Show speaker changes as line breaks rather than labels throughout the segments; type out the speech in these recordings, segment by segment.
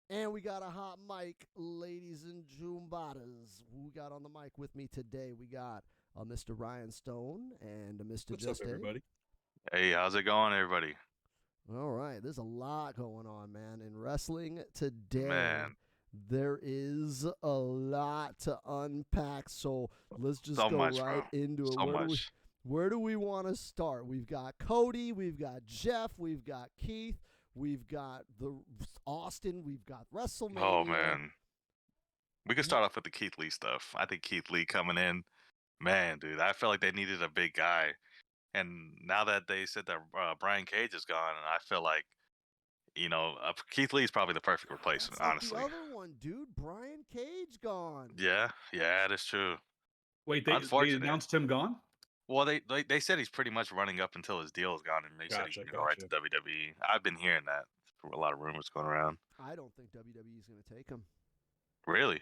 And we got a hot mic, ladies and Jumbatas. Who we got on the mic with me today? We got Mr. Ryan Stone and Mr.
What's up,
Just A.
everybody?
Hey, how's it going, everybody?
All right, there's a lot going on, man. In wrestling today,
Man,
there is a lot to unpack. So let's just
so
go
much, bro.
right into it.
So much.
Where do we want to start? We've got Cody, we've got Jeff, we've got Keith, we've got the Austin, we've got
Oh
WrestleMania.
man, we could start off with the Keith Lee stuff. I think Keith Lee coming in, man, dude. I feel like they needed a big guy, and now that they said that Brian Cage is gone, and I feel like Keith Lee is probably the perfect
That's
replacement,
like the
honestly.
other one, dude. Brian Cage gone.
Yeah, yeah, that's true.
Wait, they
Unfortunate.
announced him gone?
Well, they said he's pretty much running up until his deal is gone, and they said he's
Gotcha,
gonna go right to
gotcha.
WWE. I've been hearing that. A lot of rumors going around.
I don't think WWE is going to take him.
Really?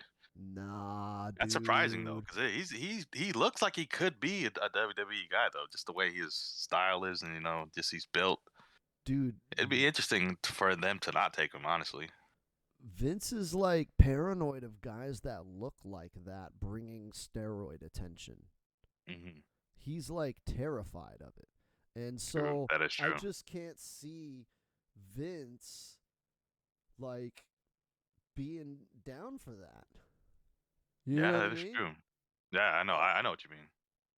Nah,
That's surprising though,
dude.
because he looks like he could be a WWE guy though, just the way his style is, and just he's built.
Dude,
It'd be interesting for them to not take him, honestly.
Vince is like paranoid of guys that look like that bringing steroid attention.
Hmm.
He's like terrified of it. And
True,
so
that is
I
true.
just can't see Vince like being down for that. You know
Yeah,
what I
that is
mean?
true. Yeah, I know. I know what you mean.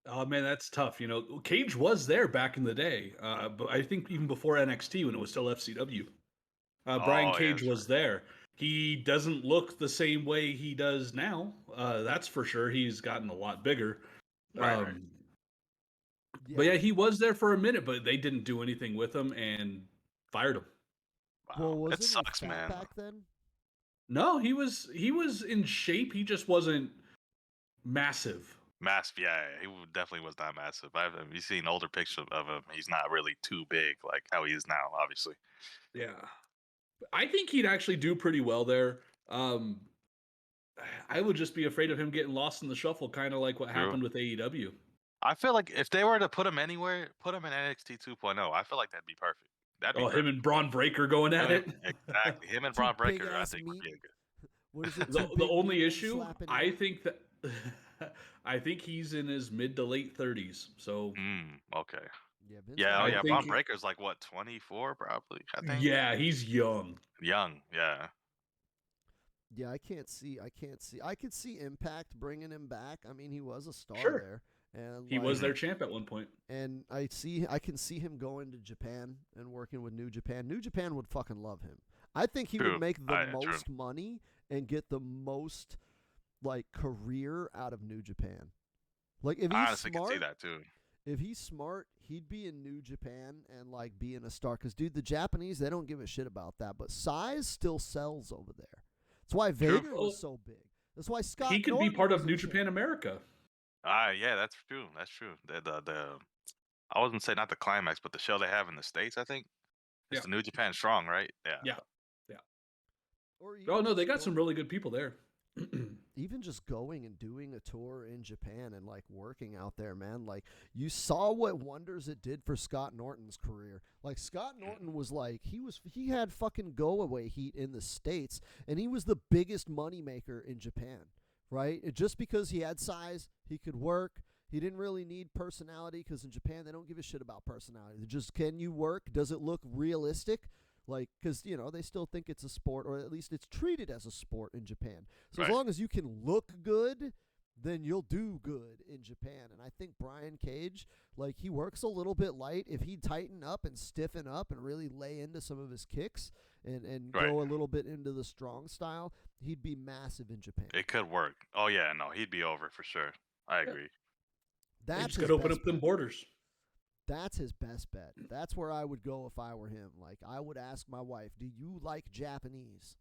Oh man, that's tough. Cage was there back in the day, but I think even before NXT when it was still FCW, Brian
Oh yeah,
Cage
that's
was
right.
there. He doesn't look the same way he does now. That's for sure. He's gotten a lot bigger.
Right, right.
Um, but
Yeah.
yeah, he was there for a minute, but they didn't do anything with him and fired him.
Well,
Wow, it
wasn't he
sucks,
fat
man.
back then?
No, he was in shape. He just wasn't massive.
Massive, yeah, definitely was not massive. Have you seen older pictures of him? He's not really too big like how he is now, obviously.
Yeah. I think he'd actually do pretty well there. Um, I would just be afraid of him getting lost in the shuffle, kind of like what
True.
happened with AEW.
I feel like if they were to put him anywhere, put him in NXT 2.0, I feel like that'd be perfect. That'd be
Oh, him
perfect.
and Braun Breaker going at it.
Exactly. Him and
Two
Braun
big
Breaker, I
ass
think would
meat.
be a good.
What is it?
the
Two
the
big meat
only
men
issue,
slapping
I
meat.
think that I think he's in his mid to late 30s. So
Okay.
Yeah, Vince
Yeah,
got
oh
I
yeah,
money.
think,
Braun Breaker's like what, 24 probably, I think.
yeah, he's young.
Young, yeah.
Yeah, I could see Impact bringing him back. I mean, he was a star
Sure,
there, and
he was
like,
Hmm.
their champ at one point.
and I can see him going to Japan and working with New Japan. New Japan would fucking love him. I think he would
True.
make the
True.
most money and get the most like career out of New Japan. Like
I honestly can see that too.
if he's smart, he'd be in New Japan and like being a star. Cause dude, the Japanese they don't give a shit about that, but size still sells over there. That's why
True.
Vader
Oh,
was so big. That's why
he
Scott
could be
Norton
part
was
of
a
New
champ.
Japan America.
Yeah, that's true. That's true. The I wasn't say not the climax, but the show they have in the States, I think. It's
Yeah,
the New Japan Strong, right? Yeah.
yeah, yeah.
Or
Oh no, they got some really good people there.
even just going and doing a tour in Japan and like working out there, man. Like you saw what wonders it did for Scott Norton's career. Like Scott Norton was like he had fucking go away heat in the States and he was the biggest moneymaker in Japan. Right? Just because he had size, he could work. He didn't really need personality because in Japan they don't give a shit about personality. They just can you work? Does it look realistic? Like, because, they still think it's a sport, or at least it's treated as a sport in Japan. So as
Right.
long as you can look good, then you'll do good in Japan. And I think Brian Cage, like, he works a little bit light. If he'd tighten up and stiffen up and really lay into some of his kicks and
Right.
go a little bit into the strong style, he'd be massive in Japan.
It could work. Oh yeah, no, he'd be over for sure. I
Yeah,
agree.
they
That's
just
his
got to open
best
up them
bet.
borders.
That's his best bet. That's where I would go if I were him. Like, I would ask my wife, do you like Japanese?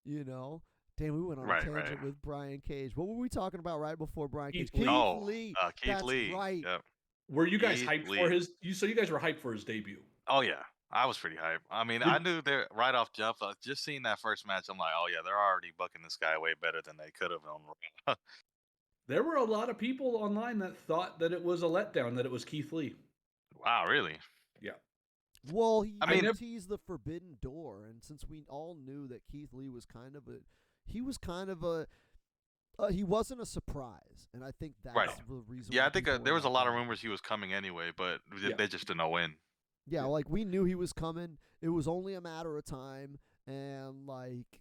You know? Damn, we went on a
Right, right.
tangent with Brian Cage. What were we talking about right before Brian Cage?
Keith Lee.
Keith
Oh,
Lee.
Keith
That's
Lee.
right.
Yep.
Were you guys
Keith
hyped for
Lee.
his? So you guys were hyped for his debut.
Oh yeah, I was pretty hyped. I mean, I
Did,
knew they're right off jump. Just seeing that first match, I'm like, oh yeah, they're already booking this guy way better than they could have on Raw.
there were a lot of people online that thought that it was a letdown that it was Keith Lee.
Wow, really?
Yeah.
Well, he
I mean,
teased the forbidden door, and since we all knew that Keith Lee was kind of a, he wasn't a surprise, and I think that's
right.
the reason.
Yeah,
why
I think
people were
there was a
let
lot of
down.
rumors he was coming anyway, but
Yeah.
they just didn't know when.
Yeah,
Yeah.
like we knew he was coming. It was only a matter of time, and like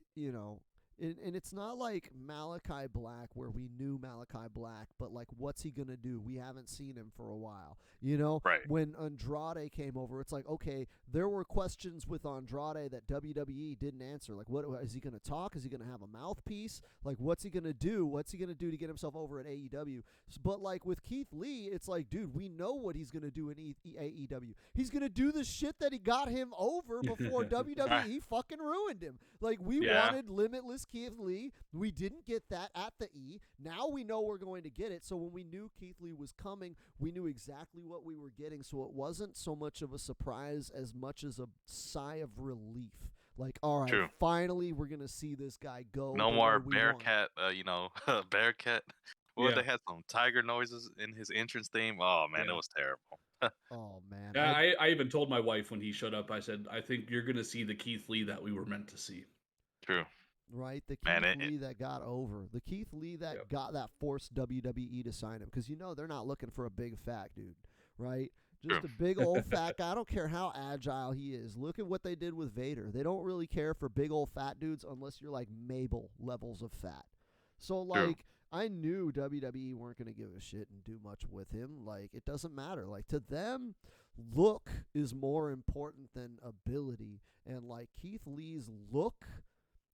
and it's not like Malachi Black where we knew Malachi Black, but like what's he gonna do? We haven't seen him for a while.
Right.
When Andrade came over, it's like, okay, there were questions with Andrade that WWE didn't answer. Like, what is he gonna talk? Is he gonna have a mouthpiece? Like, what's he gonna do? What's he gonna do to get himself over at AEW? But like with Keith Lee, it's like, dude, we know what he's gonna do in AEW. He's gonna do the shit that he got him over before WWE fucking ruined him. Like we wanted limitless Keith Lee. We didn't get that at the E. Now we know we're going to get it. So when we knew Keith Lee was coming, we knew exactly what we were getting. So it wasn't so much of a surprise as much as a sigh of relief. Like, all right,
True.
finally we're gonna see this guy go.
No
the
more
way we want.
Bearcat, Bearcat. Well,
Yeah.
they had some tiger noises in his entrance theme. Oh man,
Yeah.
it was terrible.
Oh man.
Yeah, I even told my wife when he showed up, I said, I think you're gonna see the Keith Lee that we were meant to see.
True.
Right, the Keith
Man,
Lee that got over, the Keith Lee that
Yep.
got that forced WWE to sign him, because they're not looking for a big fat dude, right? Just
True.
a big old fat guy. I don't care how agile he is. Look at what they did with Vader. They don't really care for big old fat dudes unless you're like Mabel levels of fat. So like I knew WWE weren't going to give a shit and do much with him. Like it doesn't matter. Like to them, look is more important than ability. And like Keith Lee's look,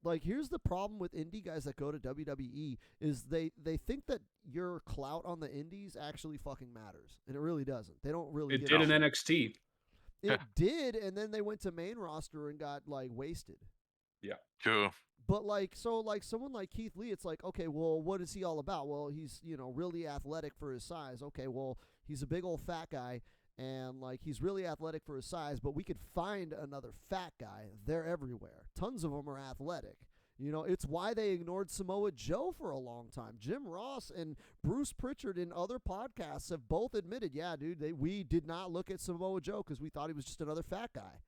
like here's the problem with indie guys that go to WWE is they think that your clout on the indies actually fucking matters, and it really doesn't. They don't really.
It did in NXT.
It did, and then they went to main roster and got like wasted.
Yeah.
True.
But like someone like Keith Lee, it's like, okay, well, what is he all about? Well, he's really athletic for his size. Okay, well, he's a big old fat guy. And like he's really athletic for his size, but we could find another fat guy. They're everywhere. Tons of them are athletic. It's why they ignored Samoa Joe for a long time. Jim Ross and Bruce Pritchard in other podcasts have both admitted, yeah, dude, we did not look at Samoa Joe because we thought he was just another fat guy.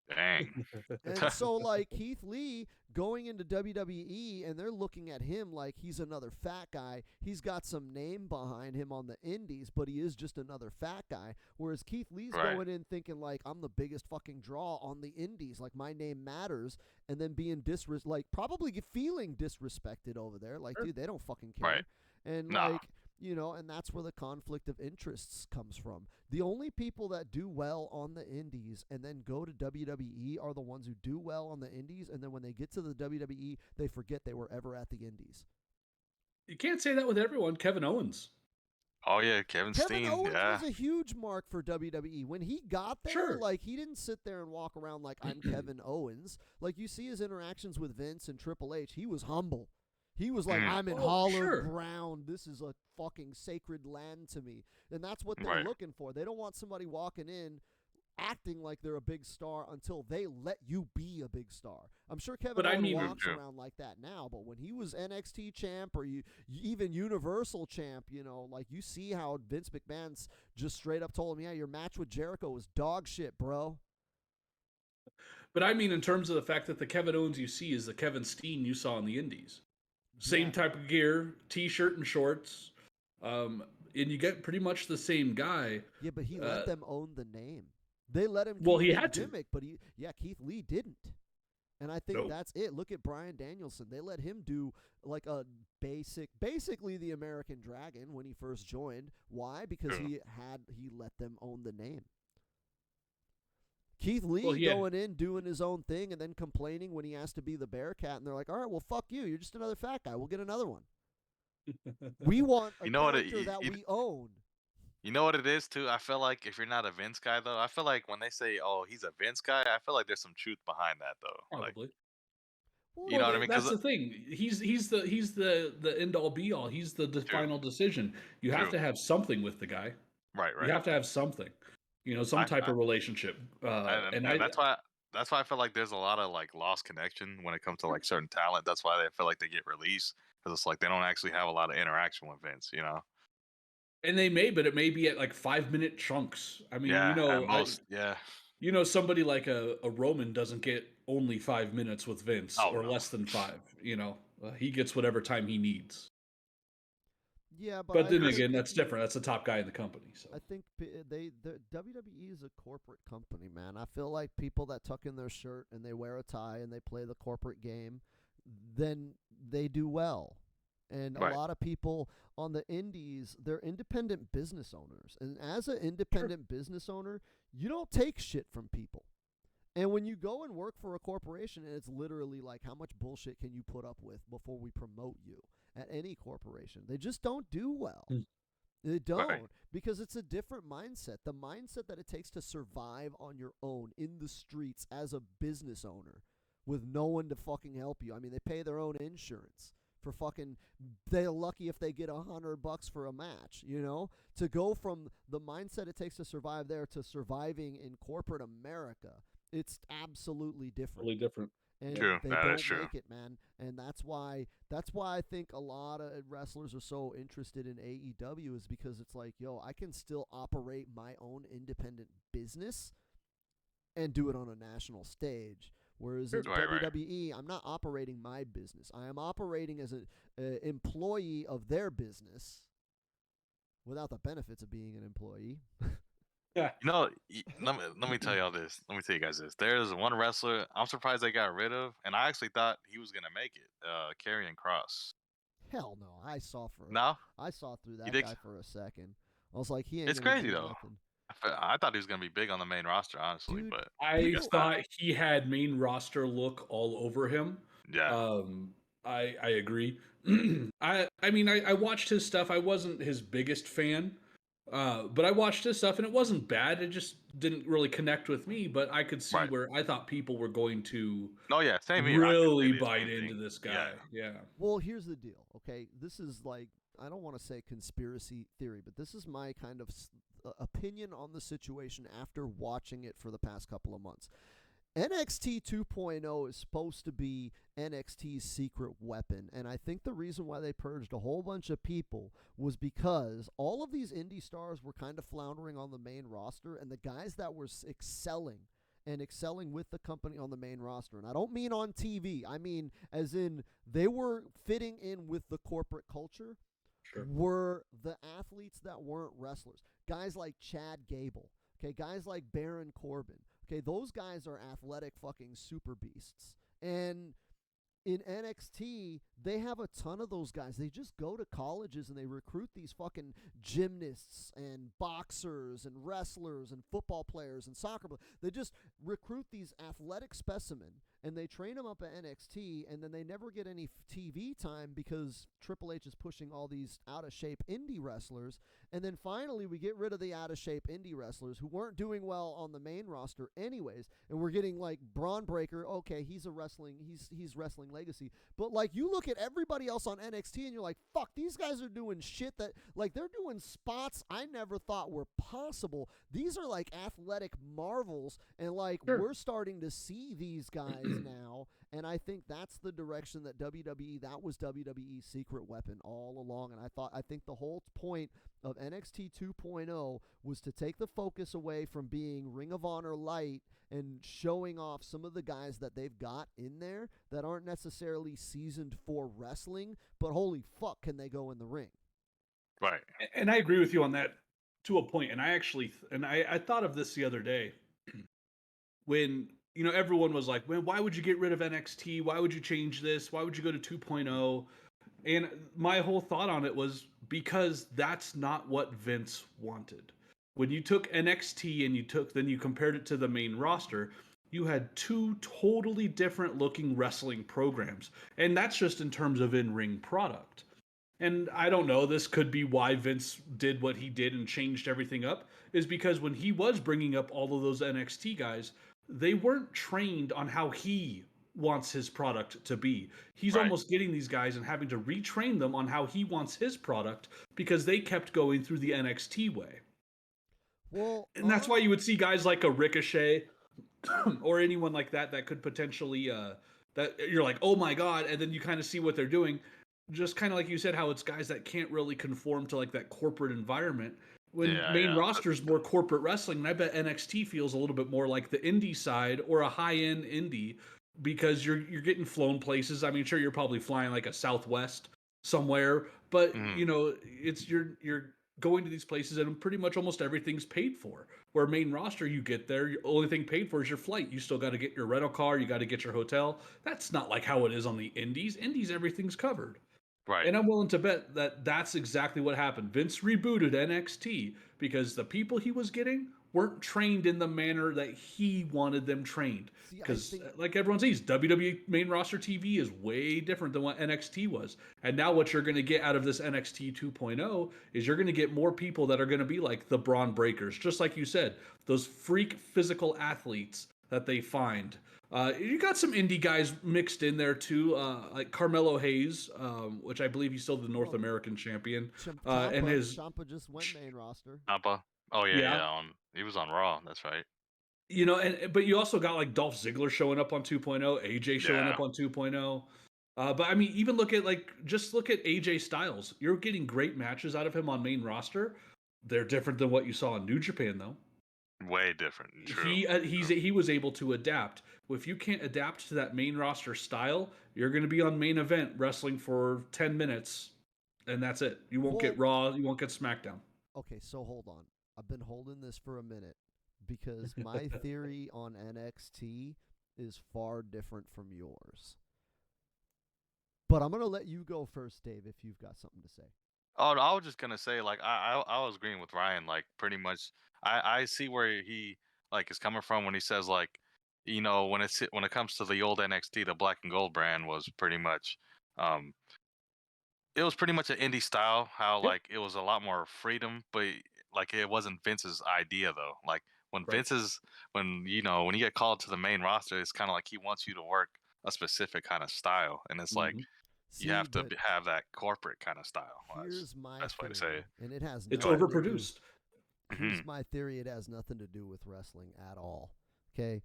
Dang.
And so, like, Keith Lee going into WWE, and they're looking at him like he's another fat guy. He's got some name behind him on the indies, but he is just another fat guy. Whereas Keith Lee's going in thinking, like, I'm the biggest fucking draw on the indies. Like, my name matters. And then being probably feeling disrespected over there. Like, dude, they don't fucking care.
Right.
And,
Nah.
like... and that's where the conflict of interests comes from. The only people that do well on the indies and then go to WWE are the ones who do well on the indies, and then when they get to the WWE, they forget they were ever at the indies.
You can't say that with everyone. Kevin Owens.
Oh yeah, Kevin Steen.
Owens
Yeah.
was a huge mark for WWE. When he got there,
Sure.
like he didn't sit there and walk around like I'm Kevin Owens. Like you see his interactions with Vince and Triple H, he was humble. He was like, I'm in hallowed ground. This is a fucking sacred land to me. And that's what they're looking for. They don't want somebody walking in acting like they're a big star until they let you be a big star. I'm sure Kevin Owens walks around like that now, but when he was NXT champ or even Universal champ, like you see how Vince McMahon's just straight up told him, yeah, your match with Jericho was dog shit, bro.
But I mean in terms of the fact that the Kevin Owens you see is the Kevin Steen you saw in the indies. Same type of gear, t-shirt and shorts, and you get pretty much the same guy.
Yeah, but he let them own the name. They let him
he had
gimmick, but Keith Lee didn't. And I think that's it. Look at Bryan Danielson. They let him do like a basically the American Dragon when he first joined. Why? Because he let them own the name. Keith Lee going in, doing his own thing, and then complaining when he has to be the Bearcat, and they're like, all right, well, fuck you. You're just another fat guy. We'll get another one. We want a character that we own.
You know what it is, too? I feel like if you're not a Vince guy, though, I feel like when they say, oh, he's a Vince guy, I feel like there's some truth behind that, though.
Probably.
Like, you know what I mean?
That's the thing. He's the end all be all. He's the final decision. You have to have something with the guy.
Right.
You have to have something. Some type of relationship.
And that's why I feel like there's a lot of like lost connection when it comes to like certain talent. That's why they feel like they get released because it's like they don't actually have a lot of interaction with Vince,
And they may, but it may be at like 5-minute chunks. I mean,
at most,
You know, somebody like a Roman doesn't get only 5 minutes with Vince
Oh
or
no.
less than 5. You know, he gets whatever time he needs.
Yeah, but
But
I
then
think
again, that's different. That's the top guy in the company. So
I think the WWE is a corporate company, man. I feel like people that tuck in their shirt and they wear a tie and they play the corporate game, then they do well. And a
Right.
lot of people on the indies, they're independent business owners. And as an
sure.
independent business owner, you don't take shit from people. And when you go and work for a corporation, and it's literally like, how much bullshit can you put up with before we promote you at any corporation? They just don't do well.
Mm.
They
Right.
don't, because it's a different mindset. The mindset that it takes to survive on your own in the streets as a business owner with no one to fucking help you. I mean, they pay their own insurance for fucking. They're lucky if they get $100 for a match. You know, to go from the mindset it takes to survive there to surviving in corporate America, it's absolutely different.
Totally different.
And
True.
they
That is
don't
true.
make it, man. And that's why I think a lot of wrestlers are so interested in AEW, is because it's like, yo, I can still operate my own independent business and do it on a national stage. Whereas in
Right, right.
WWE, I'm not operating my business. I am operating as an employee of their business without the benefits of being an employee.
Yeah.
You know, let me tell y'all this. Let me tell you guys this. There's one wrestler I'm surprised they got rid of, and I actually thought he was gonna make it. Karrion Cross.
Hell no. I saw
No,
through
you
that
think
guy for a second. I was like, he ain't
it's
gonna
crazy
do
though.
nothing.
I thought he was gonna be big on the main roster, honestly,
Dude,
but
I
People-
guess not.
thought he had main roster look all over him.
Yeah,
I agree. I mean I watched his stuff. I wasn't his biggest fan, but I watched his stuff and it wasn't bad. It just didn't really connect with me. But I could see
right.
where I thought people were going to
No, yeah, same here. I could say
really
the
bite
same
into
thing.
this
Yeah,
guy. Yeah.
Well, here's the deal, okay? This is like, I don't want to say conspiracy theory, but this is my kind of opinion on the situation after watching it for the past couple of months. NXT 2.0 is supposed to be NXT's secret weapon, and I think the reason why they purged a whole bunch of people was because all of these indie stars were kind of floundering on the main roster, and the guys that were excelling with the company on the main roster, and I don't mean on TV, I mean as in they were fitting in with the corporate culture,
Sure.
were the athletes that weren't wrestlers. Guys like Chad Gable, okay, guys like Baron Corbin. Okay, those guys are athletic fucking super beasts. And in NXT, they have a ton of those guys. They just go to colleges and they recruit these fucking gymnasts and boxers and wrestlers and football players and soccer players. They just recruit these athletic specimen and they train them up at NXT, and then they never get any TV time because Triple H is pushing all these out-of-shape indie wrestlers. And then finally we get rid of the out-of-shape indie wrestlers who weren't doing well on the main roster anyways, and we're getting like Braun Breaker. Okay, he's wrestling legacy, but like you look at everybody else on NXT and you're like, fuck, these guys are doing shit that, like, they're doing spots I never thought were possible. These are like athletic marvels, and like
Sure.
we're starting to see these guys now, and I think that's the direction that that was WWE's secret weapon all along. And I think the whole point of NXT 2.0 was to take the focus away from being Ring of Honor light and showing off some of the guys that they've got in there that aren't necessarily seasoned for wrestling, but holy fuck, can they go in the ring?
right.
And I agree with you on that to a point. And I actually, I thought of this the other day when, you know, everyone was like, well, why would you get rid of NXT? Why would you change this? Why would you go to 2.0? And my whole thought on it was because that's not what Vince wanted. When you took NXT and then you compared it to the main roster, you had two totally different looking wrestling programs. And that's just in terms of in-ring product. And I don't know, this could be why Vince did what he did and changed everything up, is because when he was bringing up all of those NXT guys, they weren't trained on how he wants his product to be. He's
Right.
almost getting these guys and having to retrain them on how he wants his product because they kept going through the NXT way.
Well,
And that's why you would see guys like a Ricochet or anyone like that that could potentially that you're like, oh my god, and then you kind of see what they're doing. Just kind of like you said, how it's guys that can't really conform to like that corporate environment. when
Yeah,
main
yeah.
roster is more corporate wrestling, and I bet NXT feels a little bit more like the indie side or a high end indie because you're getting flown places. I mean, sure, you're probably flying like a Southwest somewhere, but
Mhm.
you know, it's you're going to these places and pretty much almost everything's paid for. Where main roster, you get there, the only thing paid for is your flight. You still got to get your rental car, you got to get your hotel. That's not like how it is on the indies. Indies, everything's covered.
Right.
And I'm willing to bet that that's exactly what happened. Vince rebooted NXT because the people he was getting weren't trained in the manner that he wanted them trained.
See, I
Because,
think
like everyone sees, WWE main roster TV is way different than what NXT was. And now, what you're going to get out of this NXT 2.0 is you're going to get more people that are going to be like the Braun Breakers, just like you said, those freak physical athletes that they find. You got some indie guys mixed in there too, like Carmelo Hayes, which I believe he's still the North
well,
American champion, and
Champa
his
Champa just went main roster.
Nappa. Oh yeah,
yeah,
yeah. He was on Raw. That's right.
you know, and but you also got like Dolph Ziggler showing up on 2.0, AJ showing
Yeah.
up on 2.0. But I mean, even look at just look at AJ Styles. You're getting great matches out of him on main roster. They're different than what you saw in New Japan, though.
Way different. True.
He was able to adapt. If you can't adapt to that main roster style, you're going to be on main event wrestling for 10 minutes, and that's it. You won't get
Well,
Raw. You won't get SmackDown.
okay, so hold on. I've been holding this for a minute because my theory on NXT is far different from yours. But I'm gonna let you go first, Dave, if you've got something to say.
Oh, I was just gonna say, like, I was agreeing with Ryan. Like, pretty much, I see where he like is coming from when he says, like, when it comes to the old NXT, the Black and Gold brand was pretty much, um, it was pretty much an indie style. How
Yep.
like it was a lot more freedom, but like it wasn't Vince's idea though. Like when
Right.
when you get called to the main roster, it's kind of like he wants you to work a specific kind of style, and it's like
Mm-hmm.
you
See,
have to
but
have that corporate kind of style. That's
here's my
best way to say
theory,
it.
and it has
It's
But
nothing to do.
overproduced.
Here's
hmm
my theory. It has nothing to do with wrestling at all. Okay,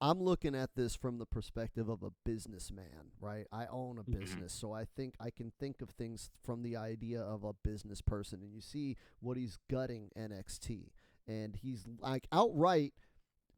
I'm looking at this from the perspective of a businessman, right? I own a
Mhm.
business, so I think I can think of things from the idea of a business person. And you see what he's gutting NXT, and he's like outright.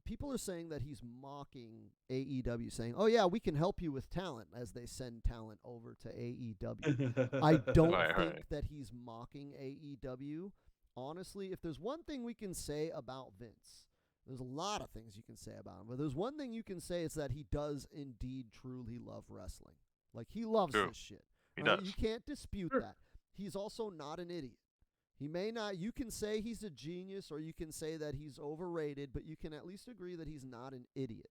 People are saying that he's mocking AEW, saying, "Oh yeah, we can help you with talent," as they send talent over to AEW. I don't
right, right.
think that he's mocking AEW. Honestly, if there's one thing we can say about Vince, there's a lot of things you can say about him, but there's one thing you can say is that he does indeed truly love wrestling. Like he loves
True,
this shit.
he
Right? You
does.
can't dispute
Sure.
that. He's also not an idiot. He may not, you can say he's a genius or you can say that he's overrated, but you can at least agree that he's not an idiot.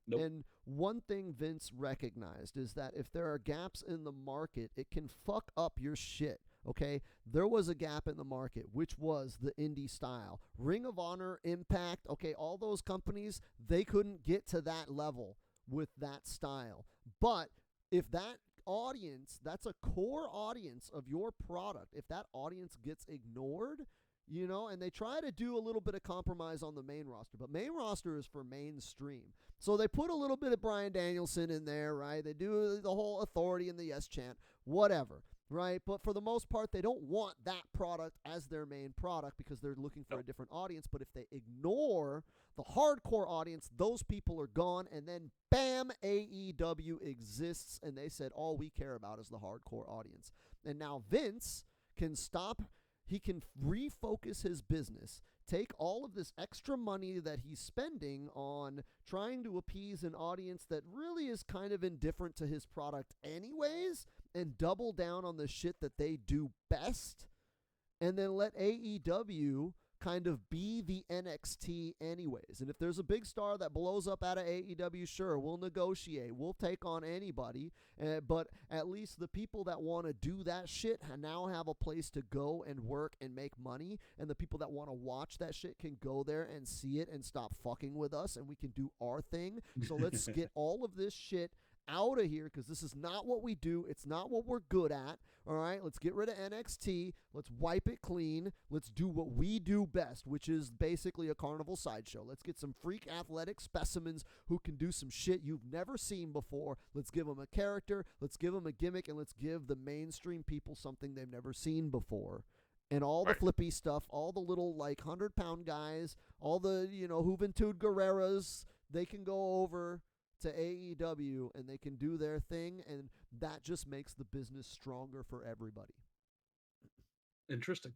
Nope.
And one thing Vince recognized is that if there are gaps in the market, it can fuck up your shit. Okay, there was a gap in the market, which was the indie style. Ring of Honor, Impact, okay, all those companies, they couldn't get to that level with that style. But if that audience, that's a core audience of your product, if that audience gets ignored, and they try to do a little bit of compromise on the main roster, but main roster is for mainstream. So they put a little bit of Bryan Danielson in there, right? They do the whole authority and the yes chant, whatever, right? But for the most part, they don't want that product as their main product because they're looking for a different audience. But if they ignore the hardcore audience, those people are gone, and then bam, AEW exists, and they said all we care about is the hardcore audience. And now Vince can stop. He can refocus his business, take all of this extra money that he's spending on trying to appease an audience that really is kind of indifferent to his product anyways, and double down on the shit that they do best, and then let AEW kind of be the NXT anyways. And if there's a big star that blows up out of AEW, sure, we'll negotiate. We'll take on anybody. But at least the people that want to do that shit now have a place to go and work and make money. And the people that want to watch that shit can go there and see it and stop fucking with us, and we can do our thing. So let's get all of this shit out of here because this is not what we do. It's not what we're good at. All right, let's get rid of NXT. Let's wipe it clean. Let's do what we do best, which is basically a carnival sideshow. Let's get some freak athletic specimens who can do some shit you've never seen before. Let's give them a character. Let's give them a gimmick, and let's give the mainstream people something they've never seen before. And all the
Right.
flippy stuff, all the little like 100-pound guys, all the Juventud Guerreras, they can go over to AEW and they can do their thing, and that just makes the business stronger for everybody.
Interesting.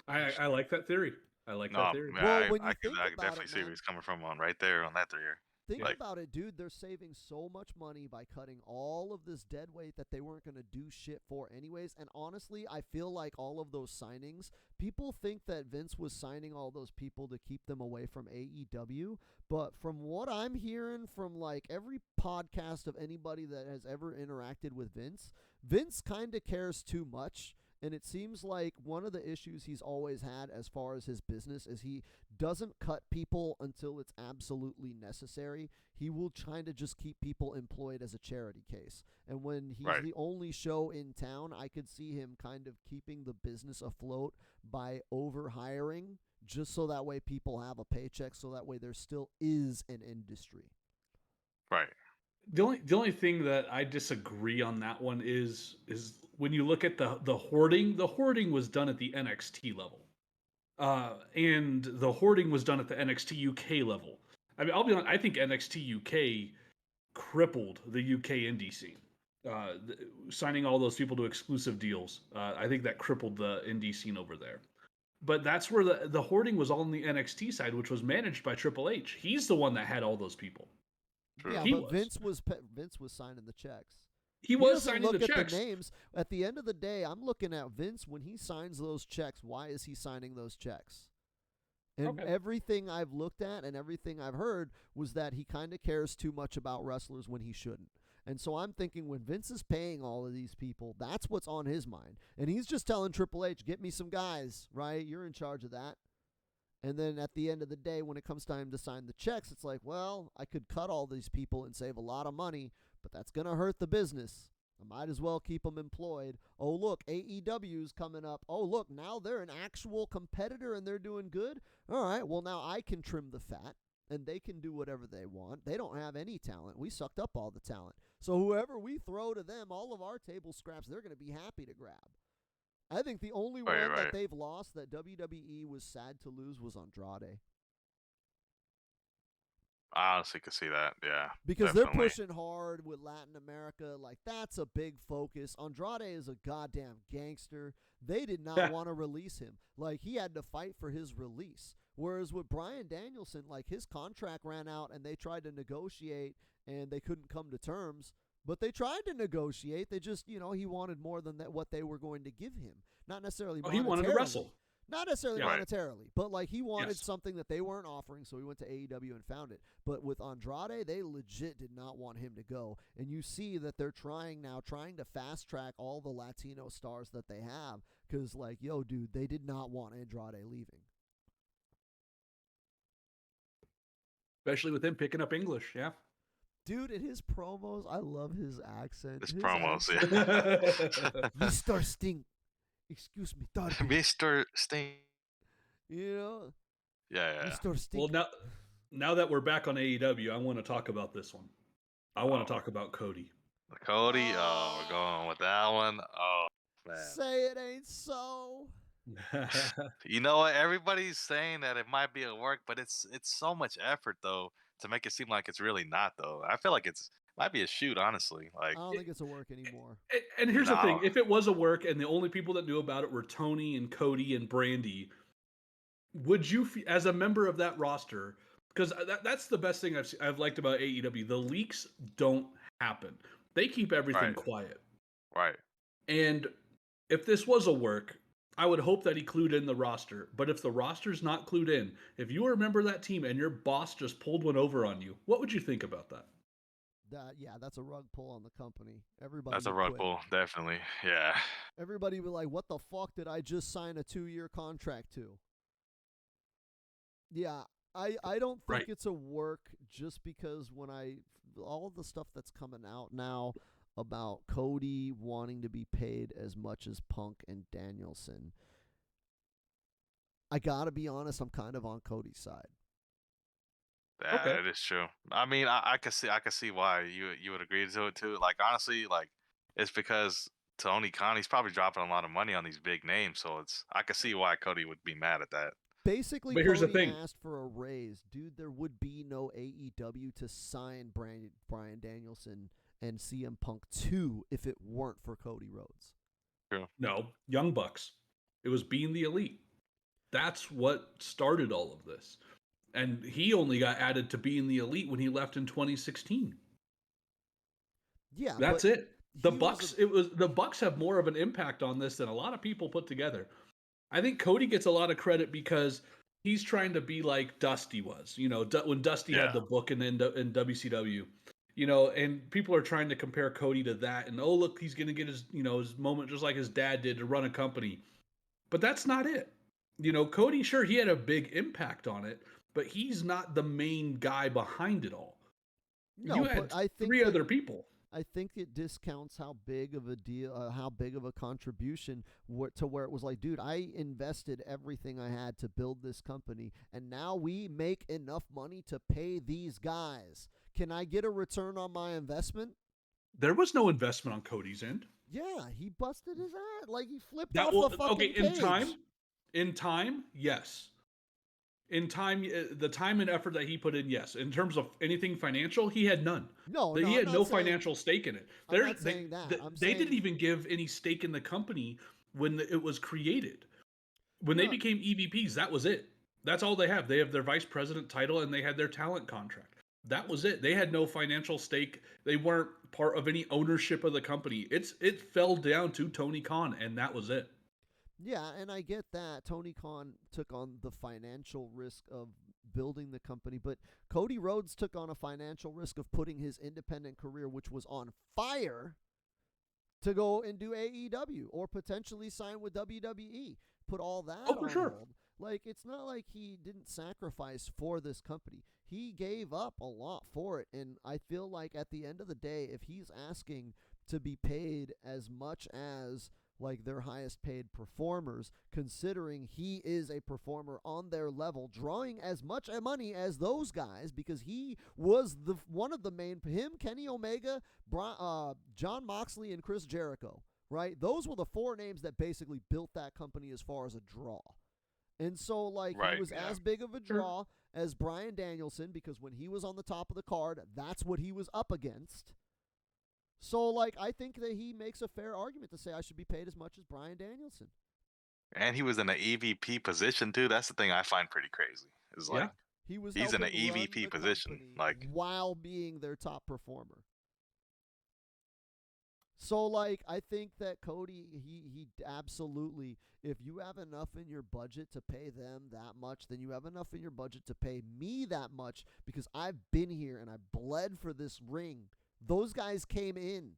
I like that theory. I like that
No,
theory.
yeah,
Well, when you
I can
think about
definitely
it,
see where
man,
he's coming from on right there on that theory.
think
Like-
about it, dude. They're saving so much money by cutting all of this dead weight that they weren't going to do shit for anyways. And honestly, I feel like all of those signings, people think that Vince was signing all those people to keep them away from AEW. But from what I'm hearing from like every podcast of anybody that has ever interacted with Vince, Vince kind of cares too much. And it seems like one of the issues he's always had as far as his business is he doesn't cut people until it's absolutely necessary. He will try to just keep people employed as a charity case. And when he's
Right.
the only show in town, I could see him kind of keeping the business afloat by overhiring, just so that way people have a paycheck, so that way there still is an industry.
Right.
The only thing that I disagree on that one is when you look at the hoarding. The hoarding was done at the NXT level, and the hoarding was done at the NXT UK level. I mean, I'll be honest. I think NXT UK crippled the UK indie scene. Signing all those people to exclusive deals, I think that crippled the indie scene over there. But that's where the hoarding was all on the NXT side, which was managed by Triple H. He's the one that had all those people.
True.
Yeah,
He
but
was.
Vince was signing the checks.
He was
doesn't
signing
look
the
at
checks.
the names. At the end of the day, I'm looking at Vince when he signs those checks. Why is he signing those checks? And
Okay.
everything I've looked at and everything I've heard was that he kind of cares too much about wrestlers when he shouldn't. And so I'm thinking when Vince is paying all of these people, that's what's on his mind. And he's just telling Triple H, get me some guys, right? You're in charge of that. And then at the end of the day, when it comes time to sign the checks, it's like, well, I could cut all these people and save a lot of money, but that's going to hurt the business. I might as well keep them employed. Oh, look, AEW's coming up. Oh, look, now they're an actual competitor and they're doing good. All right, well, now I can trim the fat and they can do whatever they want. They don't have any talent. We sucked up all the talent. So whoever we throw to them, all of our table scraps, they're going to be happy to grab. I think the only one that
Right.
they've lost that WWE was sad to lose was Andrade.
I honestly could see that. Yeah.
Because
definitely.
they're pushing hard with Latin America. Like, that's a big focus. Andrade is a goddamn gangster. They did not want to release him. Like, he had to fight for his release. Whereas with Bryan Danielson, like, his contract ran out and they tried to negotiate and they couldn't come to terms. But they tried to negotiate. They just, he wanted more than that what they were going to give him. Not necessarily monetarily.
He wanted to wrestle.
Not necessarily
Yeah. Right.
monetarily, but like he wanted
Yes.
something that they weren't offering, so he went to AEW and found it. But with Andrade, they legit did not want him to go. And you see that they're trying to fast track all the Latino stars that they have because, like, yo, dude, they did not want Andrade leaving.
Especially with him picking up English, yeah.
Dude, in his promos, I love his accent.
His
His
promos,
accent.
yeah.
Mr. Sting. Excuse me, Darby.
Mr. Sting.
You know?
Yeah.
Mr. Sting.
Well, now that we're back on AEW, I want to talk about this one. I want to talk about Cody.
Cody. Oh, we're going with that one. Oh, man.
Say it ain't so.
You know what? Everybody's saying that it might be a work, but it's so much effort though to make it seem like it's really not though. I feel like might be a shoot, honestly. Like,
I don't think it's a work anymore.
And here's the thing:
No.
if it was a work and the only people that knew about it were Tony and Cody and Brandy, would you, as a member of that roster, because that's the best thing I've liked about AEW, the leaks don't happen. They keep everything
Right.
quiet.
right.
And if this was a work, I would hope that he clued in the roster. But if the roster's not clued in, if you were a member of that team and your boss just pulled one over on you, what would you think about that?
That's a rug pull on the company. Everybody.
That's a
would
rug
quit.
pull, definitely. Yeah.
Everybody would be like, "What the fuck did I just sign a 2-year contract to?" Yeah, I don't think
Right.
it's a work just because all of the stuff that's coming out now about Cody wanting to be paid as much as Punk and Danielson. I gotta be honest, I'm kind of on Cody's side.
Yeah,
Okay.
it is true. I mean, I could see why you would agree to it too. Like honestly, like it's because Tony Khan, he's probably dropping a lot of money on these big names, so I could see why Cody would be mad at that.
Basically,
But here's the
Cody
thing.
asked for a raise. Dude, there would be no AEW to sign Bryan Danielson and CM Punk 2 if it weren't for Cody Rhodes.
True.
No, Young Bucks. It was being the elite. That's what started all of this. And he only got added to being the elite when he left in 2016.
Yeah,
That's
but
it. The
he
Bucks.
was
The Bucks have more of an impact on this than a lot of people put together. I think Cody gets a lot of credit because he's trying to be like Dusty was. You know, when Dusty had the book in WCW. You know, and people are trying to compare Cody to that. And oh, look, he's going to get his his moment just like his dad did to run a company. But that's not it. You know, Cody, sure, he had a big impact on it, but he's not the main guy behind it all.
no,
You
but
had
I think
three
that-
other people.
I think it discounts how big of a deal, how big of a contribution to where it was like, dude, I invested everything I had to build this company, and now we make enough money to pay these guys. Can I get a return on my investment?
There was no investment on Cody's end.
Yeah, he busted his ass. Like he flipped
That
off
will
a fucking
okay
cage.
in time, yes. In time, the time and effort that he put in, yes. In terms of anything financial, he had none.
No,
He
I'm
had
not
no
saying-
financial stake in it.
I'm not saying that. I'm
They didn't
saying-
even give any stake in the company when it was created. When they
No.
became EVPs, that was it. That's all they have. They have their vice president title and they had their talent contract. That was it. They had no financial stake. They weren't part of any ownership of the company. It fell down to Tony Khan, and that was it.
Yeah, and I get that. Tony Khan took on the financial risk of building the company, but Cody Rhodes took on a financial risk of putting his independent career, which was on fire, to go and do AEW or potentially sign with WWE. Put all that
Oh, for
on
sure.
hold. Like, it's not like he didn't sacrifice for this company. He gave up a lot for it, and I feel like at the end of the day, if he's asking to be paid as much as like their highest paid performers, considering he is a performer on their level, drawing as much money as those guys, because he was the one of the main, him, Kenny Omega, John Moxley, and Chris Jericho, right? Those were the four names that basically built that company as far as a draw. And so, like,
Right,
he was
yeah.
as big of a draw as Bryan Danielson, because when he was on the top of the card, that's what he was up against. So, like, I think that he makes a fair argument to say I should be paid as much as Bryan Danielson.
And he was in an EVP position too. That's the thing I find pretty crazy. Is like
Yeah.
He's in an
helping run
EVP
the
position,
company
like-
while being their top performer. So, like, I think that Cody, he absolutely, if you have enough in your budget to pay them that much, then you have enough in your budget to pay me that much, because I've been here and I bled for this ring. Those guys came in.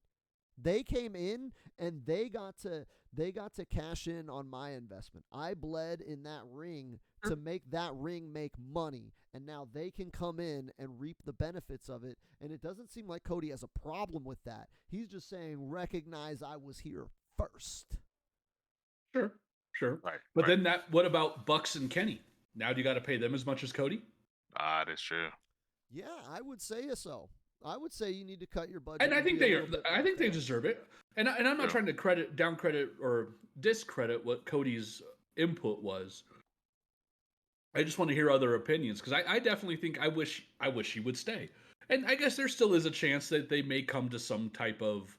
They came in and they got to cash in on my investment. I bled in that ring to make that ring make money, and now they can come in and reap the benefits of it. And it doesn't seem like Cody has a problem with that. He's just saying, recognize I was here first.
Sure.
Right.
But
right.
then what about Bucks and Kenny? Now do you got to pay them as much as Cody?
That's true.
Yeah, I would say so. I would say you need to cut your budget.
And I think
be a
they
little bit
I
more
think they
fair.
deserve it. And I'm not
Yeah.
trying to down credit or discredit what Cody's input was. I just want to hear other opinions, because I definitely think I wish he would stay. And I guess there still is a chance that they may come to some type of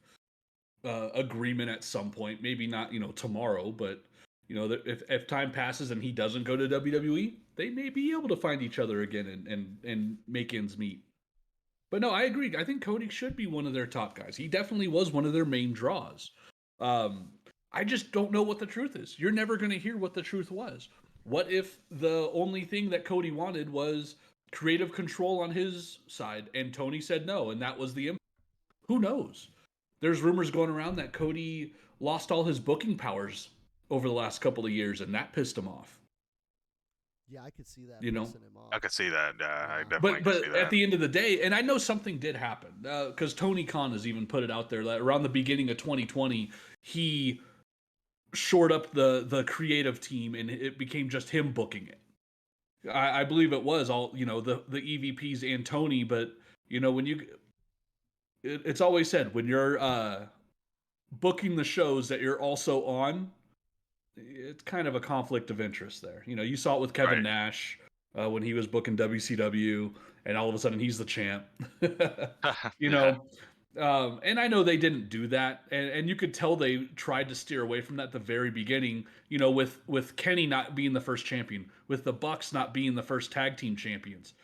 agreement at some point. Maybe not, tomorrow, but if time passes and he doesn't go to WWE, they may be able to find each other again and make ends meet. But no, I agree. I think Cody should be one of their top guys. He definitely was one of their main draws. I just don't know what the truth is. You're never going to hear what the truth was. What if the only thing that Cody wanted was creative control on his side, and Tony said no, and that was the impact? Who knows? There's rumors going around that Cody lost all his booking powers over the last couple of years, and that pissed him off.
Yeah, I could see that
You know,
pissing him off.
I could see that. I
Yeah.
definitely
But
could see that.
at the end of the day, and I know something did happen, because Tony Khan has even put it out there that around the beginning of 2020, he shored up the creative team, and it became just him booking it. I believe it was all the EVPs and Tony, but when it's always said, when you're booking the shows that you're also on, it's kind of a conflict of interest there. You know, you saw it with Kevin
Right.
Nash when he was booking WCW, and all of a sudden he's the champ. You
Yeah.
know, and I know they didn't do that, and you could tell they tried to steer away from that at the very beginning. You know, with Kenny not being the first champion, with the Bucks not being the first tag team champions,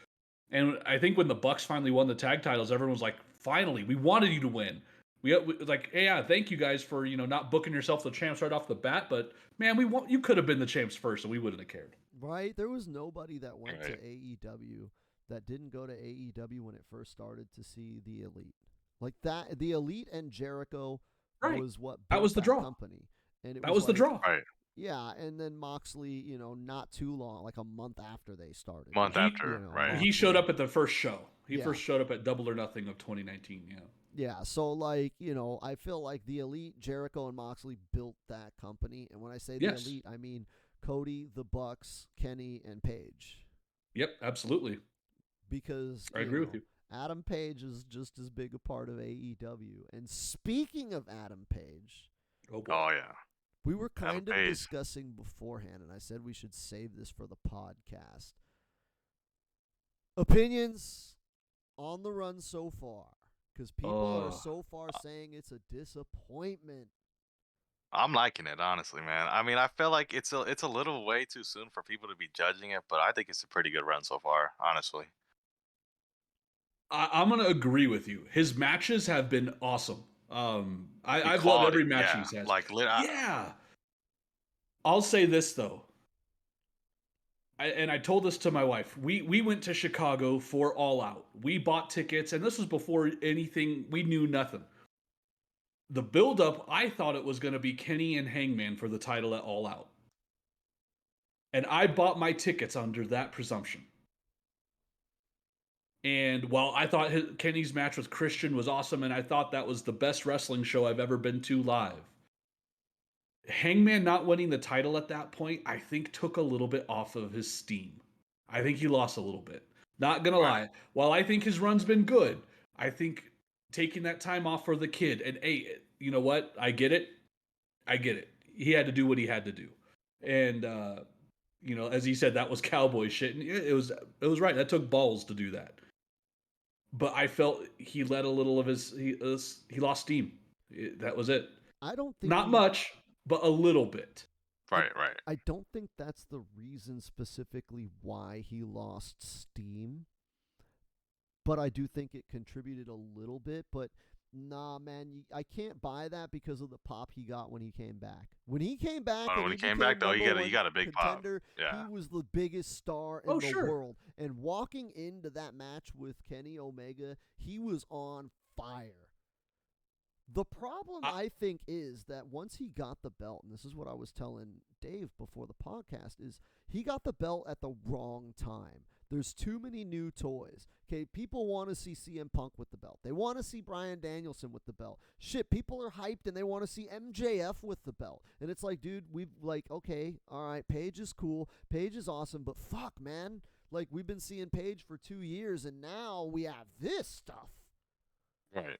and I think when the Bucks finally won the tag titles, everyone was like, "Finally, we wanted you to win." We like, hey, yeah, thank you guys for not booking yourself the champs right off the bat, but man, you could have been the champs first, and we wouldn't have cared.
Right? There was nobody that went to
Right.
AEW that didn't go to AEW when it first started to see the Elite. Like that, the Elite and Jericho
Right.
was what
That
built
was the draw.
company. And it
That was the
like,
draw.
Right.
yeah, and then Moxley, not too long, like a month after they started.
Month
He-
after. Right.
He showed up at the first show. He
Yeah.
first showed up at Double or Nothing of 2019. Yeah.
Yeah, so like, I feel like the Elite, Jericho and Moxley built that company. And when I say the
Yes.
Elite, I mean Cody, the Bucks, Kenny, and Paige.
Yep. Absolutely.
Because
I agree with you.
Adam Page is just as big a part of AEW. And speaking of Adam Page,
Oh boy.
Oh yeah.
we were
Adam
kind of
Page.
discussing beforehand, and I said we should save this for the podcast. Opinions on the run so far, because people are so far saying it's a disappointment.
I'm liking it, honestly, man. I mean, I feel like it's a little way too soon for people to be judging it, but I think it's a pretty good run so far, honestly.
I'm gonna agree with you. His matches have been awesome. I've loved
Quality,
every match
yeah.
he's had.
Like,
Yeah. I'll say this though. I told this to my wife. We went to Chicago for All Out. We bought tickets, and this was before anything. We knew nothing. The build-up, I thought it was going to be Kenny and Hangman for the title at All Out, and I bought my tickets under that presumption. And while I thought Kenny's match with Christian was awesome, and I thought that was the best wrestling show I've ever been to live, Hangman not winning the title at that point, I think took a little bit off of his steam. I think he lost a little bit. Not gonna lie. While I think his run's been good, I think taking that time off for the kid, and hey, you know what? I get it. He had to do what he had to do. And as he said, that was cowboy shit. And it was right. That took balls to do that. But I felt he let a little of he lost steam. That was it.
I don't think
Not much, but a little bit.
right.
I don't think that's the reason specifically why he lost steam. But I do think it contributed a little bit. But nah, man, I can't buy that because of the pop he got when he came back. When he came back,
Oh,
and
when
he
he came
became
back, though, he
number
got a
one
big pop.
contender,
Yeah.
he was the biggest star in
Oh,
the
sure.
world. And walking into that match with Kenny Omega, he was on fire. The problem, I think, is that once he got the belt, and this is what I was telling Dave before the podcast, is he got the belt at the wrong time. There's too many new toys. Okay, people want to see CM Punk with the belt. They want to see Bryan Danielson with the belt. Shit, people are hyped and they want to see MJF with the belt. And it's like, dude, okay, all right, Paige is cool. Paige is awesome, but fuck, man. Like, we've been seeing Paige for 2 years, and now we have this stuff.
Right.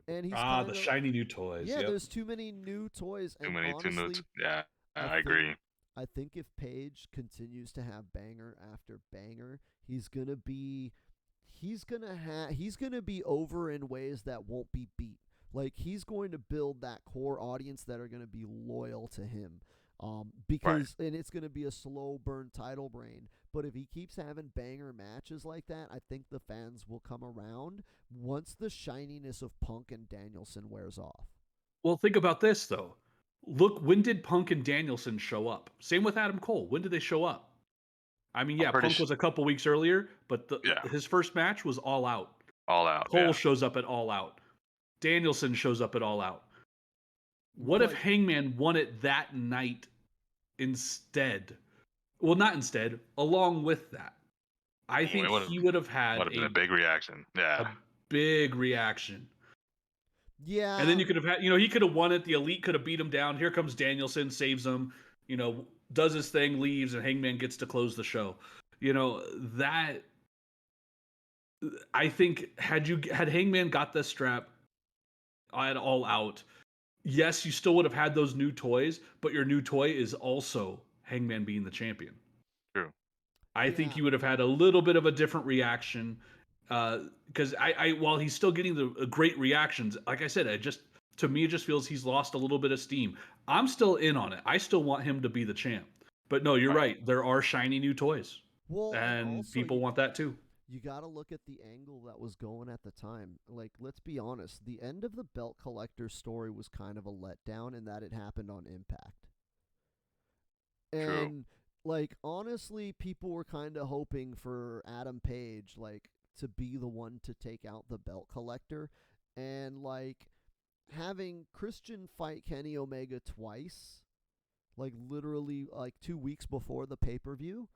And he's
the shiny new toys.
Yeah,
Yep.
there's too many new toys.
Too
And
many,
honestly,
too new. Yeah,
I
I
think-
agree.
I think if Paige continues to have banger after banger, he's gonna be over in ways that won't be beat. Like, he's going to build that core audience that are going to be loyal to him. And it's going to be a slow burn title reign. But if he keeps having banger matches like that, I think the fans will come around once the shininess of Punk and Danielson wears off.
Well, think about this though. Look, when did Punk and Danielson show up? Same with Adam Cole. When did they show up? I mean, yeah,
pretty
Punk was a couple weeks earlier, but
Yeah.
his first match was All Out.
All Out.
Cole
Yeah.
shows up at All Out. Danielson shows up at All Out. What if
But-
Hangman won it that night instead? Well, not instead, along with that. I think he would have had
Would have been a big reaction. Yeah.
a big reaction.
Yeah.
And then you could have had, he could have won it. The Elite could have beat him down. Here comes Danielson, saves him, does his thing, leaves, and Hangman gets to close the show. That, I think, had Hangman got the strap at All Out, yes, you still would have had those new toys, but your new toy is also Hangman being the champion.
True.
I
Yeah.
think he would have had a little bit of a different reaction because while he's still getting the great reactions, like I said, to me it just feels he's lost a little bit of steam. I'm still in on it. I still want him to be the champ. But no, you're right. There are shiny new toys,
Well, and
and
also
people want that too.
you got to look at the angle that was going at the time. Like, let's be honest, the end of the belt collector story was kind of a letdown in that it happened on Impact.
True.
And like honestly, people were kind of hoping for Adam Page like to be the one to take out the belt collector, and like having Christian fight Kenny Omega twice, like literally like 2 weeks before the pay-per-view,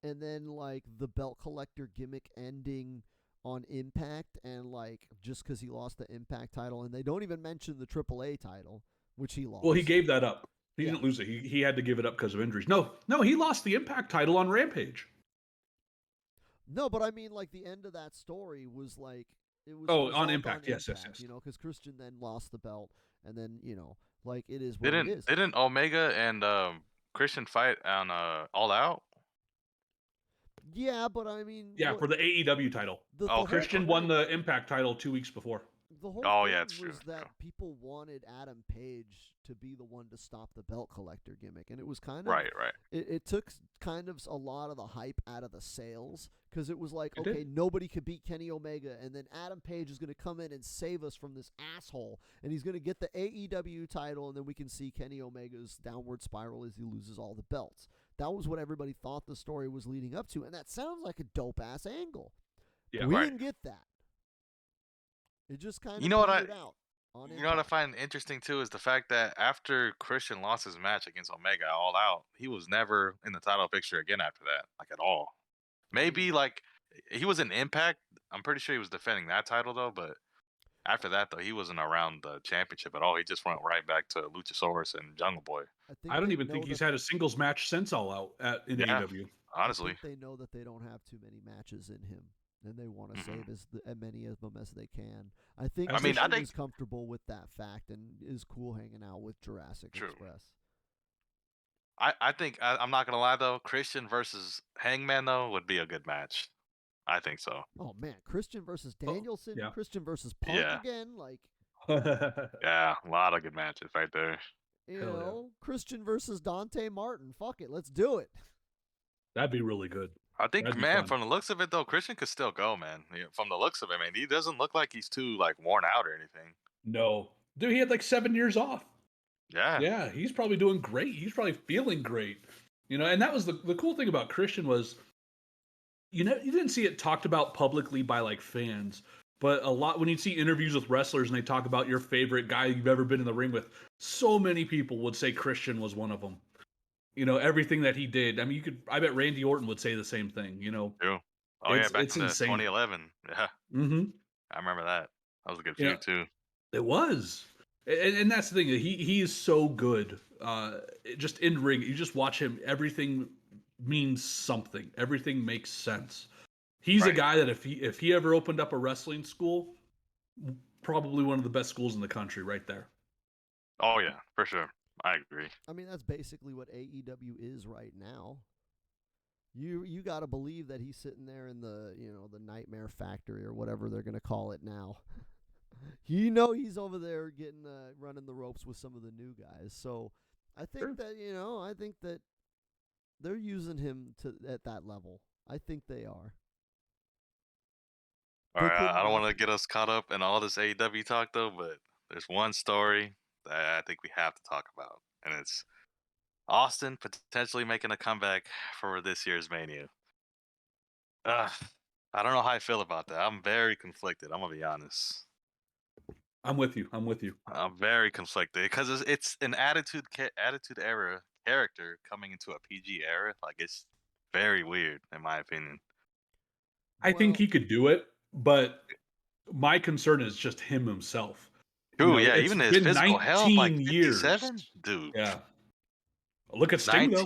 and then like the belt collector gimmick ending on Impact, and like just cuz he lost the Impact title, and they don't even mention the AAA title which he lost.
Well, he gave that up. He
Yeah.
didn't lose it. He had to give it up because of injuries. No, he lost the Impact title on Rampage.
No, but I mean, like the end of that story was like it was
Oh, on
resolved
Impact.
on
Yes,
Impact,
yes.
you know, because Christian then lost the belt, and then like it is what it
Didn't
is.
didn't Omega and Christian fight on All Out?
Yeah, but I mean,
Yeah, for the AEW title.
the
Okay,
whole
Christian
okay.
won the Impact title 2 weeks before.
the whole
Oh,
thing
yeah, it's true,
was that
true.
people wanted Adam Page to be the one to stop the belt collector gimmick, and it was kind of
Right.
it took kind of a lot of the hype out of the sales because it was like,
It
okay,
did.
nobody could beat Kenny Omega, and then Adam Page is going to come in and save us from this asshole, and he's going to get the AEW title, and then we can see Kenny Omega's downward spiral as he loses all the belts. That was what everybody thought the story was leading up to, and that sounds like a dope ass angle.
Yeah.
We
Right.
didn't get that. It just kind
You
of
know what
petered out on
You know what I
Impact.
find interesting too is the fact that after Christian lost his match against Omega All Out, he was never in the title picture again after that, like at all. Maybe like he was in Impact. I'm pretty sure he was defending that title though, but after that though, he wasn't around the championship at all. He just went right back to Luchasaurus and Jungle Boy.
I don't even think he's had a singles match since All Out in
Yeah,
AEW.
I
honestly.
think they know that they don't have too many matches in him, and they want to
Mhm.
save as many of them as they can. I think
I mean, I
Christian
think-
is comfortable with that fact and is cool hanging out with Jurassic
True.
Express.
I think I'm not gonna lie though, Christian versus Hangman though would be a good match. I think so.
Oh man, Christian versus Danielson,
yeah.
Christian versus Punk
Yeah.
again, like
Yeah, a lot of good matches right there.
you
Hell yeah.
know, Christian versus Dante Martin. Fuck it, let's do it.
That'd be really good.
I think,
That'd be
man,
fun.
from the looks of it though, Christian could still go, man. From the looks of it, man, he doesn't look like he's too like worn out or anything.
No. Dude, he had like 7 years off.
Yeah.
Yeah, he's probably doing great. He's probably feeling great. And that was the cool thing about Christian was you didn't see it talked about publicly by like fans, but a lot when you see interviews with wrestlers and they talk about your favorite guy you've ever been in the ring with, so many people would say Christian was one of them. Everything that he did. I mean, I bet Randy Orton would say the same thing,
True. Oh yeah, back
it's
in the
insane.
2011. Yeah,
Mm-hmm.
I remember that. That was a good
Yeah.
feud too.
It was. And that's the thing. He is so good. Just in ring, you just watch him. Everything means something. Everything makes sense. He's a
Right.
guy that if he ever opened up a wrestling school, probably one of the best schools in the country, right there.
Oh yeah, for sure. I agree.
I mean, that's basically what AEW is right now. You got to believe that he's sitting there in the the Nightmare Factory or whatever they're gonna call it now. He's over there getting running the ropes with some of the new guys. So I think
Sure.
that I think that they're using him at that level. I think they are.
All
They
right,
couldn't
I don't
make-
want to get us caught up in all this AEW talk though, but there's one story that I think we have to talk about, and it's Austin potentially making a comeback for this year's Mania. I don't know how I feel about that. I'm very conflicted. I'm gonna be honest.
I'm with you.
I'm very conflicted because it's an attitude era character coming into a PG era. Like it's very weird in my opinion.
I think
Well,
he could do it, but my concern is just him himself.
Ooh, yeah,
it's
even his
been
physical health, like
19 years.
57, dude.
Yeah. Look at Sting
19
though.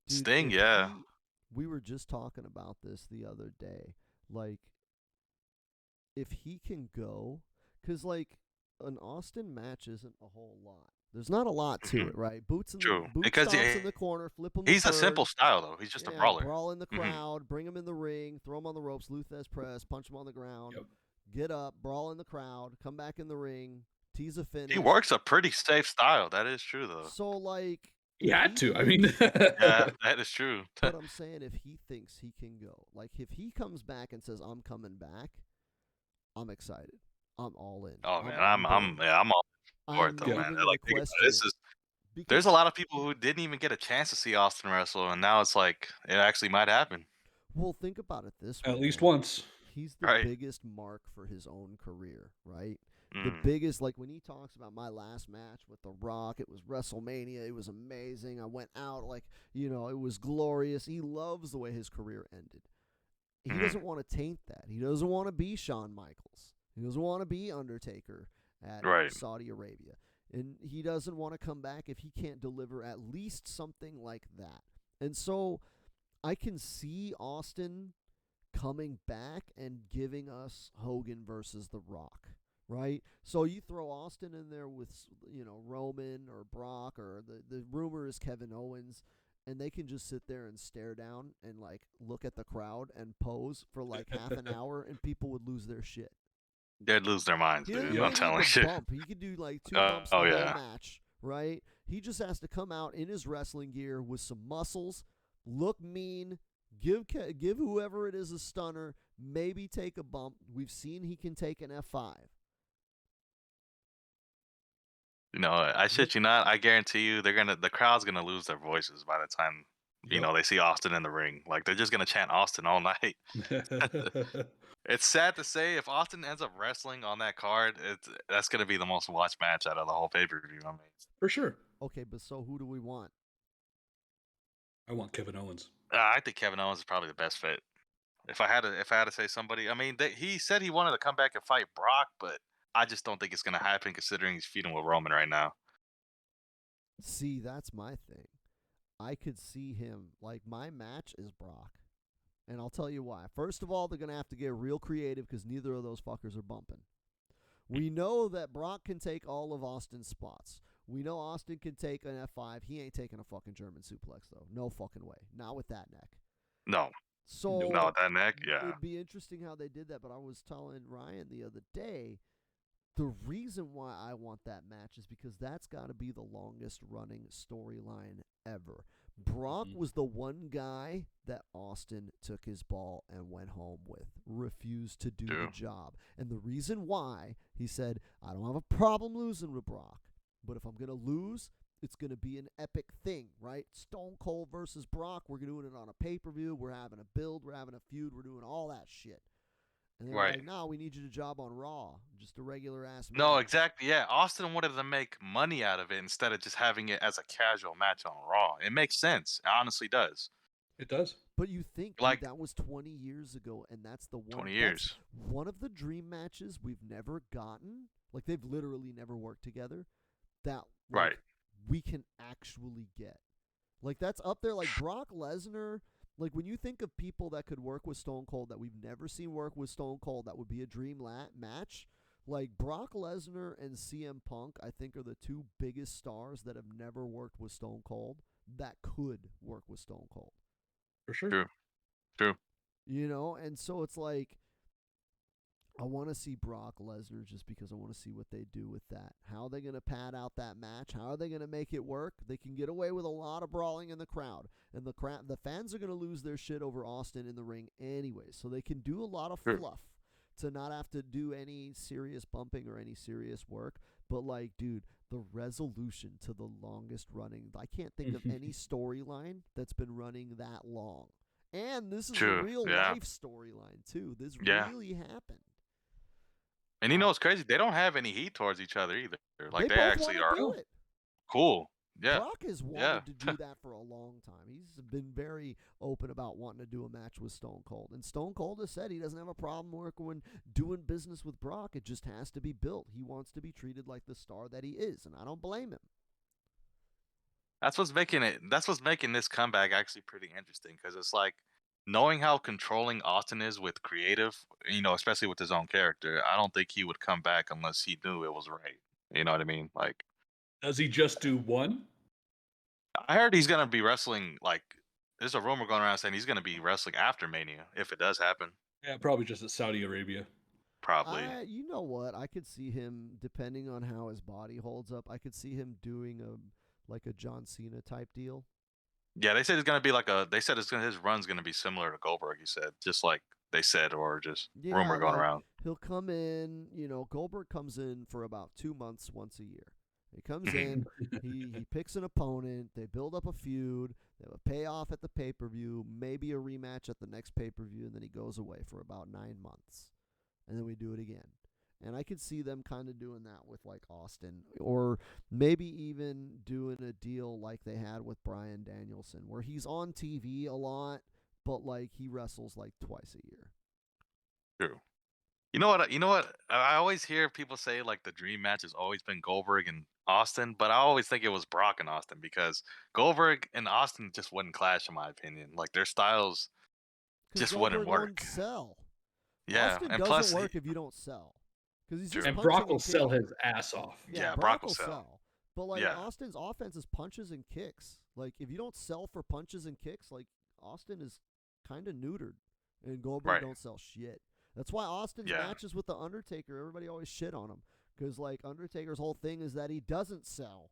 dude,
Sting,
if
yeah.
we were just talking about this the other day. Like, if he can go, because like an Austin match isn't a whole lot. There's not a lot to
Mhm.
it, right? Boot
True, because
stomps in the corner, flip him the
he's a
bird.
simple style though. He's just a
Yeah,
brawler.
brawl in the
Mhm.
crowd, bring him in the ring, throw him on the ropes, Luthez press, punch him on the ground,
Yep.
get up, brawl in the crowd, come back in the ring, tease a finish.
He works a pretty safe style. That is true though.
So like,
He
if
had to. I mean,
thinks-
Yeah, that is true.
but I'm saying if he thinks he can go, like if he comes back and says I'm coming back, I'm excited. I'm all in.
Oh man,
on
I'm
board.
all for it
I'm
though,
not
man.
even gonna
Like think about
question
it. This
it.
is
Because
there's a lot of people who didn't even get a chance to see Austin wrestle, and now it's like it actually might happen.
well, think about it this way.
at least
man.
once.
He's the
Right.
biggest mark for his own career, right? The
Mm.
biggest, like when he talks about my last match with The Rock, it was WrestleMania, it was amazing. I went out like, it was glorious. He loves the way his career ended. He
Mhm.
doesn't want to taint that. He doesn't want to be Shawn Michaels. He doesn't want to be Undertaker at
Right.
Saudi Arabia. And he doesn't want to come back if he can't deliver at least something like that. And so I can see Austin coming back and giving us Hogan versus The Rock, right? So you throw Austin in there with, Roman or Brock, or the rumor is Kevin Owens, and they can just sit there and stare down and like look at the crowd and pose for like half an hour, and people would lose their shit.
They'd lose their minds,
He doesn't
dude.
even
I'm
need
telling
to
you.
bump. He could do like 2
Oh,
bumps the
oh,
whole
yeah.
match, right? He just has to come out in his wrestling gear with some muscles, look mean, give whoever it is a stunner, maybe take a bump. We've seen he can take an F5.
I shit you not. I guarantee you, the crowd's gonna lose their voices by the time
Yep.
they see Austin in the ring. Like they're just gonna chant Austin all night. It's sad to say, if Austin ends up wrestling on that card, that's gonna be the most watched match out of the whole pay-per-view. I mean,
For sure.
Okay, but so who do we want?
I want Kevin Owens.
I think Kevin Owens is probably the best fit. If I had to say somebody, I mean, he said he wanted to come back and fight Brock, but I just don't think it's gonna happen considering he's feuding with Roman right now.
See, that's my thing. I could see him, like, my match is Brock. And I'll tell you why. First of all, they're going to have to get real creative because neither of those fuckers are bumping. We know that Brock can take all of Austin's spots. We know Austin can take an F5. He ain't taking a fucking German suplex, though. No fucking way. Not with that neck.
No,
So
no, that neck, yeah.
it'd be interesting how they did that, but I was telling Ryan the other day, the reason why I want that match is because that's got to be the longest running storyline ever. Brock was the one guy that Austin took his ball and went home with, refused to do the job. And the reason why, he said, I don't have a problem losing with Brock, but if I'm going to lose, it's going to be an epic thing, right? Stone Cold versus Brock, we're doing it on a pay-per-view, we're having a build, we're having a feud, we're doing all that shit. And they're
Right.
like, no, we need you to job on Raw, just a regular ass match.
No, exactly. Yeah, Austin wanted to make money out of it instead of just having it as a casual match on Raw. It makes sense. It honestly does.
It does.
But you think,
Like-
dude, that was 20 years ago, and that's the one.
20
that's
years.
one of the dream matches we've never gotten. Like, they've literally never worked together. That, like,
Right.
we can actually get. Like, that's up there. Like, Brock Lesnar. Like, when you think of people that could work with Stone Cold that we've never seen work with Stone Cold, that would be a dream match. Like, Brock Lesnar and CM Punk, I think, are the two biggest stars that have never worked with Stone Cold that could work with Stone Cold.
For sure.
True.
And so it's like, I want to see Brock Lesnar just because I want to see what they do with that. How are they going to pad out that match? How are they going to make it work? They can get away with a lot of brawling in the crowd. And the fans are going to lose their shit over Austin in the ring anyway. So they can do a lot of fluff to not have to do any serious bumping or any serious work. But, like, dude, the resolution to the longest running, I can't think of any storyline that's been running that long. And this is a real life storyline, too. This really happened.
And you know what's crazy? They don't have any heat towards each other either. Like they
both
actually
wanna
are
do it.
cool. Yeah.
Brock has wanted to do that for a long time. He's been very open about wanting to do a match with Stone Cold. And Stone Cold has said he doesn't have a problem doing business with Brock. It just has to be built. He wants to be treated like the star that he is, and I don't blame him.
That's what's making this comeback actually pretty interesting because it's like knowing how controlling Austin is with creative, especially with his own character, I don't think he would come back unless he knew it was right. You know what I mean? Like,
Does he just do one?
I heard he's gonna be wrestling. Like, there's a rumor going around saying he's gonna be wrestling after Mania if it does happen.
Yeah, probably just at Saudi Arabia.
Probably.
You know what? I could see him, depending on how his body holds up. I could see him doing a John Cena type deal.
Yeah, they said it's gonna be like a. They said his run's gonna be similar to Goldberg. He said, just like they said, or just
Yeah,
rumor going
like
around.
he'll come in. Goldberg comes in for about 2 months once a year. He comes in, he picks an opponent. They build up a feud. They have a payoff at the pay-per-view, maybe a rematch at the next pay-per-view, and then he goes away for about 9 months, and then we do it again. And I could see them kind of doing that with like Austin, or maybe even doing a deal like they had with Bryan Danielson, where he's on TV a lot, but like he wrestles like twice a year.
True. You know what? You know what? I always hear people say like the dream match has always been Goldberg and Austin, but I always think it was Brock and Austin because Goldberg and Austin just wouldn't clash, in my opinion. Like their styles
Because
just wouldn't
Goldberg won't
work.
sell.
Yeah,
Austin
and
doesn't
plus,
work if you don't sell. Because he's just
And
punching
Brock will
and
sell
kicking.
his ass off.
Yeah,
Brock
Brock will
will
sell.
sell. But like
Yeah.
Austin's offense is punches and kicks. Like if you don't sell for punches and kicks, like Austin is kind of neutered, and Goldberg
Right.
don't sell shit. That's why Austin's
Yeah.
matches with the Undertaker, everybody always shit on him, because like Undertaker's whole thing is that he doesn't sell.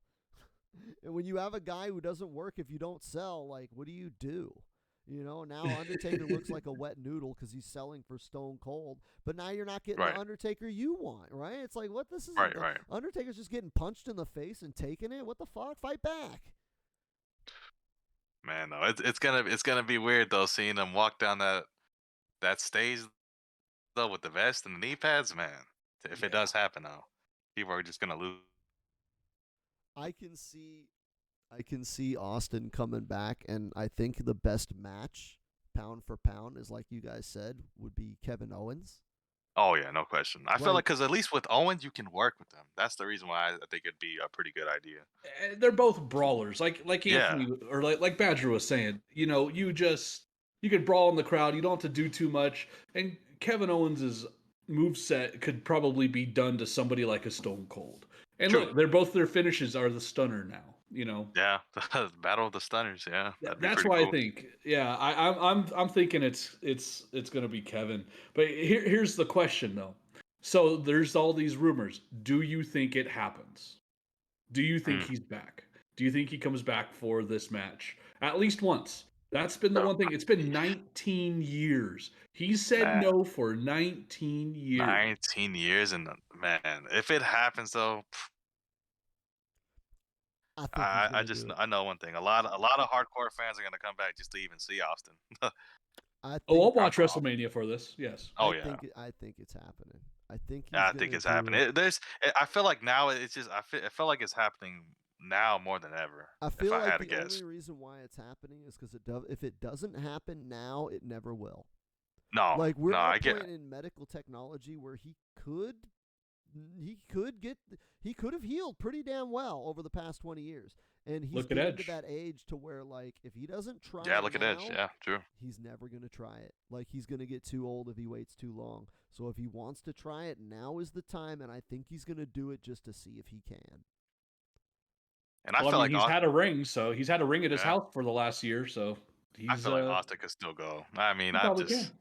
And when you have a guy who doesn't work if you don't sell, like what do? Now Undertaker looks like a wet noodle because he's selling for Stone Cold. But now you're not getting
Right.
the Undertaker you want, right? It's like, what? This is
Right, right.
Undertaker's just getting punched in the face and taking it. What the fuck? Fight back.
Man, no, it's gonna be weird though seeing him walk down that stage though with the vest and the knee pads, man. If it does happen though, people are just gonna lose.
I can see Austin coming back, and I think the best match, pound for pound, is like you guys said, would be Kevin Owens.
Oh yeah, no question. I feel
Like-
like because at least with Owens you can work with them. That's the reason why I think it'd be a pretty good idea.
They're both brawlers, like
Yeah.
Anthony or like Badger was saying. You could brawl in the crowd. You don't have to do too much. And Kevin Owens's moveset could probably be done to somebody like a Stone Cold. And
True.
look, their finishes are the stunner now.
Yeah, Battle of the Stunners. Yeah, that'd be
That's
pretty
why
cool.
I think. Yeah, I'm thinking it's gonna be Kevin. But here's the question though. So there's all these rumors. Do you think it happens? Do you think
Hmm.
he's back? Do you think he comes back for this match at least once? That's been the
No.
one thing. It's been 19 years. He said
Man.
no for 19 years.
19 years, and man, if it happens though,
I think he's gonna
I just
do it.
I know one thing. A lot of hardcore fans are gonna come back just to even see Austin.
I think,
Oh, I'll watch
Oh.
WrestleMania for this. Yes.
Oh
I
yeah,
think it's happening. I think he's
I
gonna
think it's
do
happening.
it.
I feel like now it's just I feel like it's happening now more than ever.
I
If
feel
I
like
had to
the
guess.
only reason why it's happening is because if it doesn't happen now, it never will.
No,
Like we're
no,
at
I
a
get
point in medical technology where he could have healed pretty damn well over the past 20 years. And he's
Look at
getting to
Edge.
that age to where, like, if he doesn't try
Yeah,
it
look at
now,
Edge. Yeah, true.
he's never going to try it. Like, he's going to get too old if he waits too long. So if he wants to try it, now is the time, and I think he's going to do it just to see if he can.
And I
Well,
feel
I mean,
like
he's had a ring, so he's had a ring at his
Yeah.
house for the last year, so
I
he's
feel like Austin could still go. I mean,
he
I'm
probably
just
can.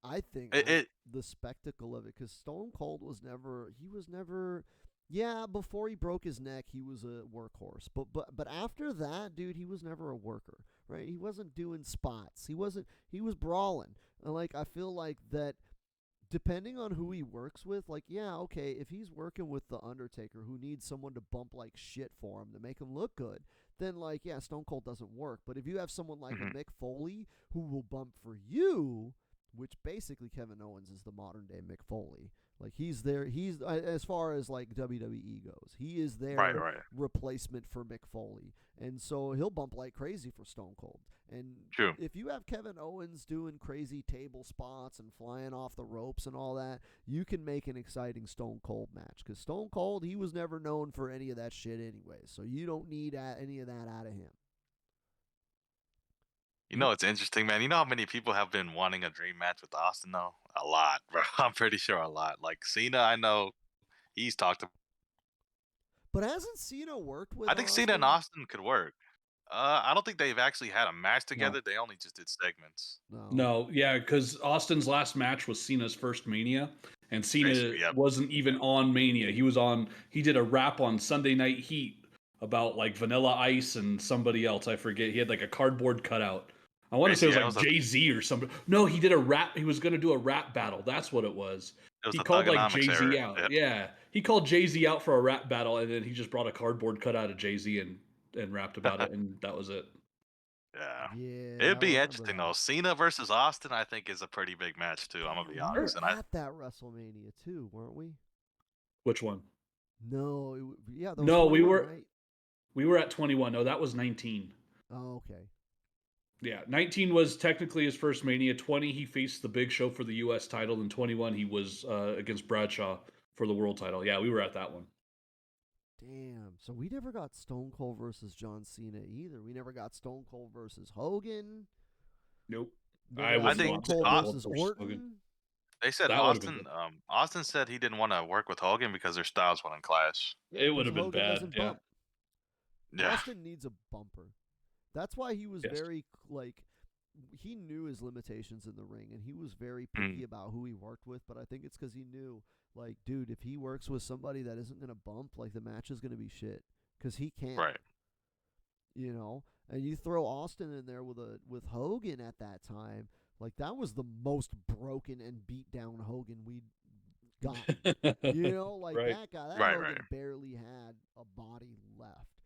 I think
It-
the spectacle of it, because Stone Cold was never, yeah, before he broke his neck, he was a workhorse. But after that, dude, he was never a worker, right? He wasn't doing spots. He was brawling. And like, I feel like that, depending on who he works with, like, yeah, okay, if he's working with The Undertaker, who needs someone to bump like shit for him to make him look good, then, like, yeah, Stone Cold doesn't work. But if you have someone like a
Mhm.
Mick Foley who will bump for you, which basically Kevin Owens is the modern day Mick Foley. Like, he's there. He's as far as like WWE goes, he is their
right.
replacement for Mick Foley, and so he'll bump like crazy for Stone Cold. And
True.
if you have Kevin Owens doing crazy table spots and flying off the ropes and all that, you can make an exciting Stone Cold match. Because Stone Cold, he was never known for any of that shit anyway, so you don't need any of that out of him.
You know, it's interesting, man. You know how many people have been wanting a dream match with Austin, though? A lot, bro. I'm pretty sure a lot. Like Cena, I know he's talked.
But hasn't Cena worked with
I think Cena and
Austin?
Austin could work. I don't think they've actually had a match
No.
together. They only just did segments.
No, yeah, because Austin's last match was Cena's first Mania, and Cena
Basically, yep.
wasn't even on Mania. He did a rap on Sunday Night Heat about like Vanilla Ice and somebody else. I forget. He had like a cardboard cutout. I want to say it was like Jay-Z or something. No, he did a rap. He was going to do a rap battle. That's what it was.
It was
He
the
called like
Thugonomics
Jay-Z
era.
out.
Yep.
Yeah, he called Jay-Z out for a rap battle, and then he just brought a cardboard cutout of Jay-Z and rapped about it, and that was it.
Yeah.
Yeah,
It'd
I
be
remember
interesting
that.
though. Cena versus Austin, I think, is a pretty big match too. I'm gonna be
We
honest.
were
And
at that WrestleMania too, weren't we?
Which one?
No, yeah, that was
No,
21, right?
we were at 21. No, that was 19.
Oh, okay.
Yeah, 19 was technically his first Mania. 20, he faced the Big Show for the U.S. title. And 21, he was against Bradshaw for the world title. Yeah, we were at that one.
Damn. So we never got Stone Cold versus John Cena either. We never got Stone Cold versus Hogan.
Nope.
I
would
Stone
think
Cold
Austin
versus Orton.
they said
That would've been
Austin.
good.
Austin said he didn't want to work with Hogan because their styles wouldn't clash.
Yeah,
It would have
'cause
been
Hogan
bad.
doesn't
Yeah.
bump.
Yeah.
Austin needs a bumper. That's why he was
Yes.
very like he knew his limitations in the ring, and he was very picky about who he worked with. But I think it's because he knew, like, dude, if he works with somebody that isn't gonna bump, like the match is gonna be shit because he can't.
Right.
You know, and you throw Austin in there with Hogan at that time, like that was the most broken and beat down Hogan we'd got. You know, like
Right.
that guy, that
Right,
Hogan
right.
barely had a body left.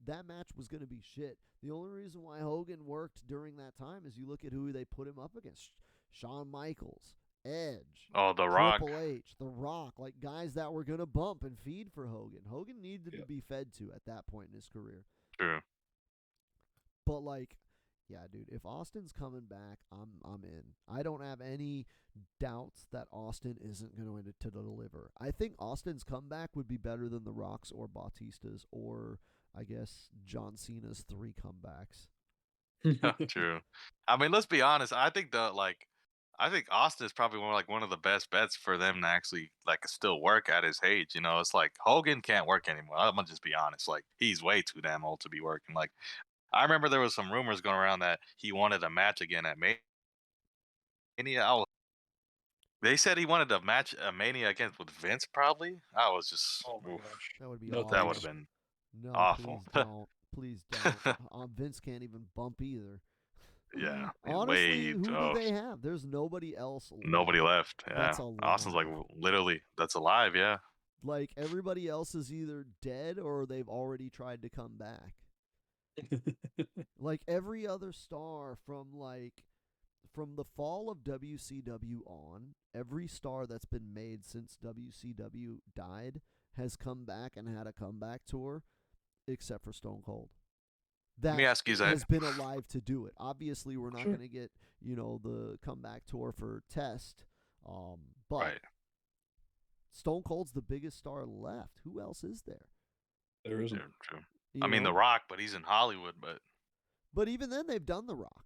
That match was going to be shit. The only reason why Hogan worked during that time is you look at who they put him up against: Shawn Michaels, Edge,
Oh, The Rock.
Triple H, The Rock, like guys that were going to bump and feed for Hogan. Hogan needed to
Yep.
be fed to at that point in his career.
True.
But like, yeah, dude, if Austin's coming back, I'm in. I don't have any doubts that Austin isn't going to deliver. I think Austin's comeback would be better than The Rock's or Bautista's or I guess John Cena's 3 comebacks.
True. I mean, let's be honest. I think Austin is probably one of the best bets for them to actually like still work at his age. You know, it's like Hogan can't work anymore. I'm gonna just be honest. Like he's way too damn old to be working. Like I remember there was some rumors going around that he wanted a match again at Mania. They said he wanted a match a Mania against with Vince. Probably. I was just.
Oh my
Oof,
gosh.
That would be
No
awful.
that would
thanks.
have been
No,
awful.
please don't. Please don't. Vince can't even bump either.
Yeah.
Honestly, who do
oh,
they have? There's nobody else.
nobody left. Yeah.
That's
Austin's like
alive.
literally that's alive. Yeah.
Like everybody else is either dead or they've already tried to come back. Like every other star from the fall of WCW on, every star that's been made since WCW died has come back and had a comeback tour, except for Stone Cold.
Let
That
me ask you that.
has been alive to do it. Obviously, we're not
Sure.
going to get the comeback tour for Test, but
Right.
Stone Cold's the biggest star left. Who else is there?
There isn't.
True.
You
I mean,
know?
The Rock, but he's in Hollywood.
But even then, they've done The Rock.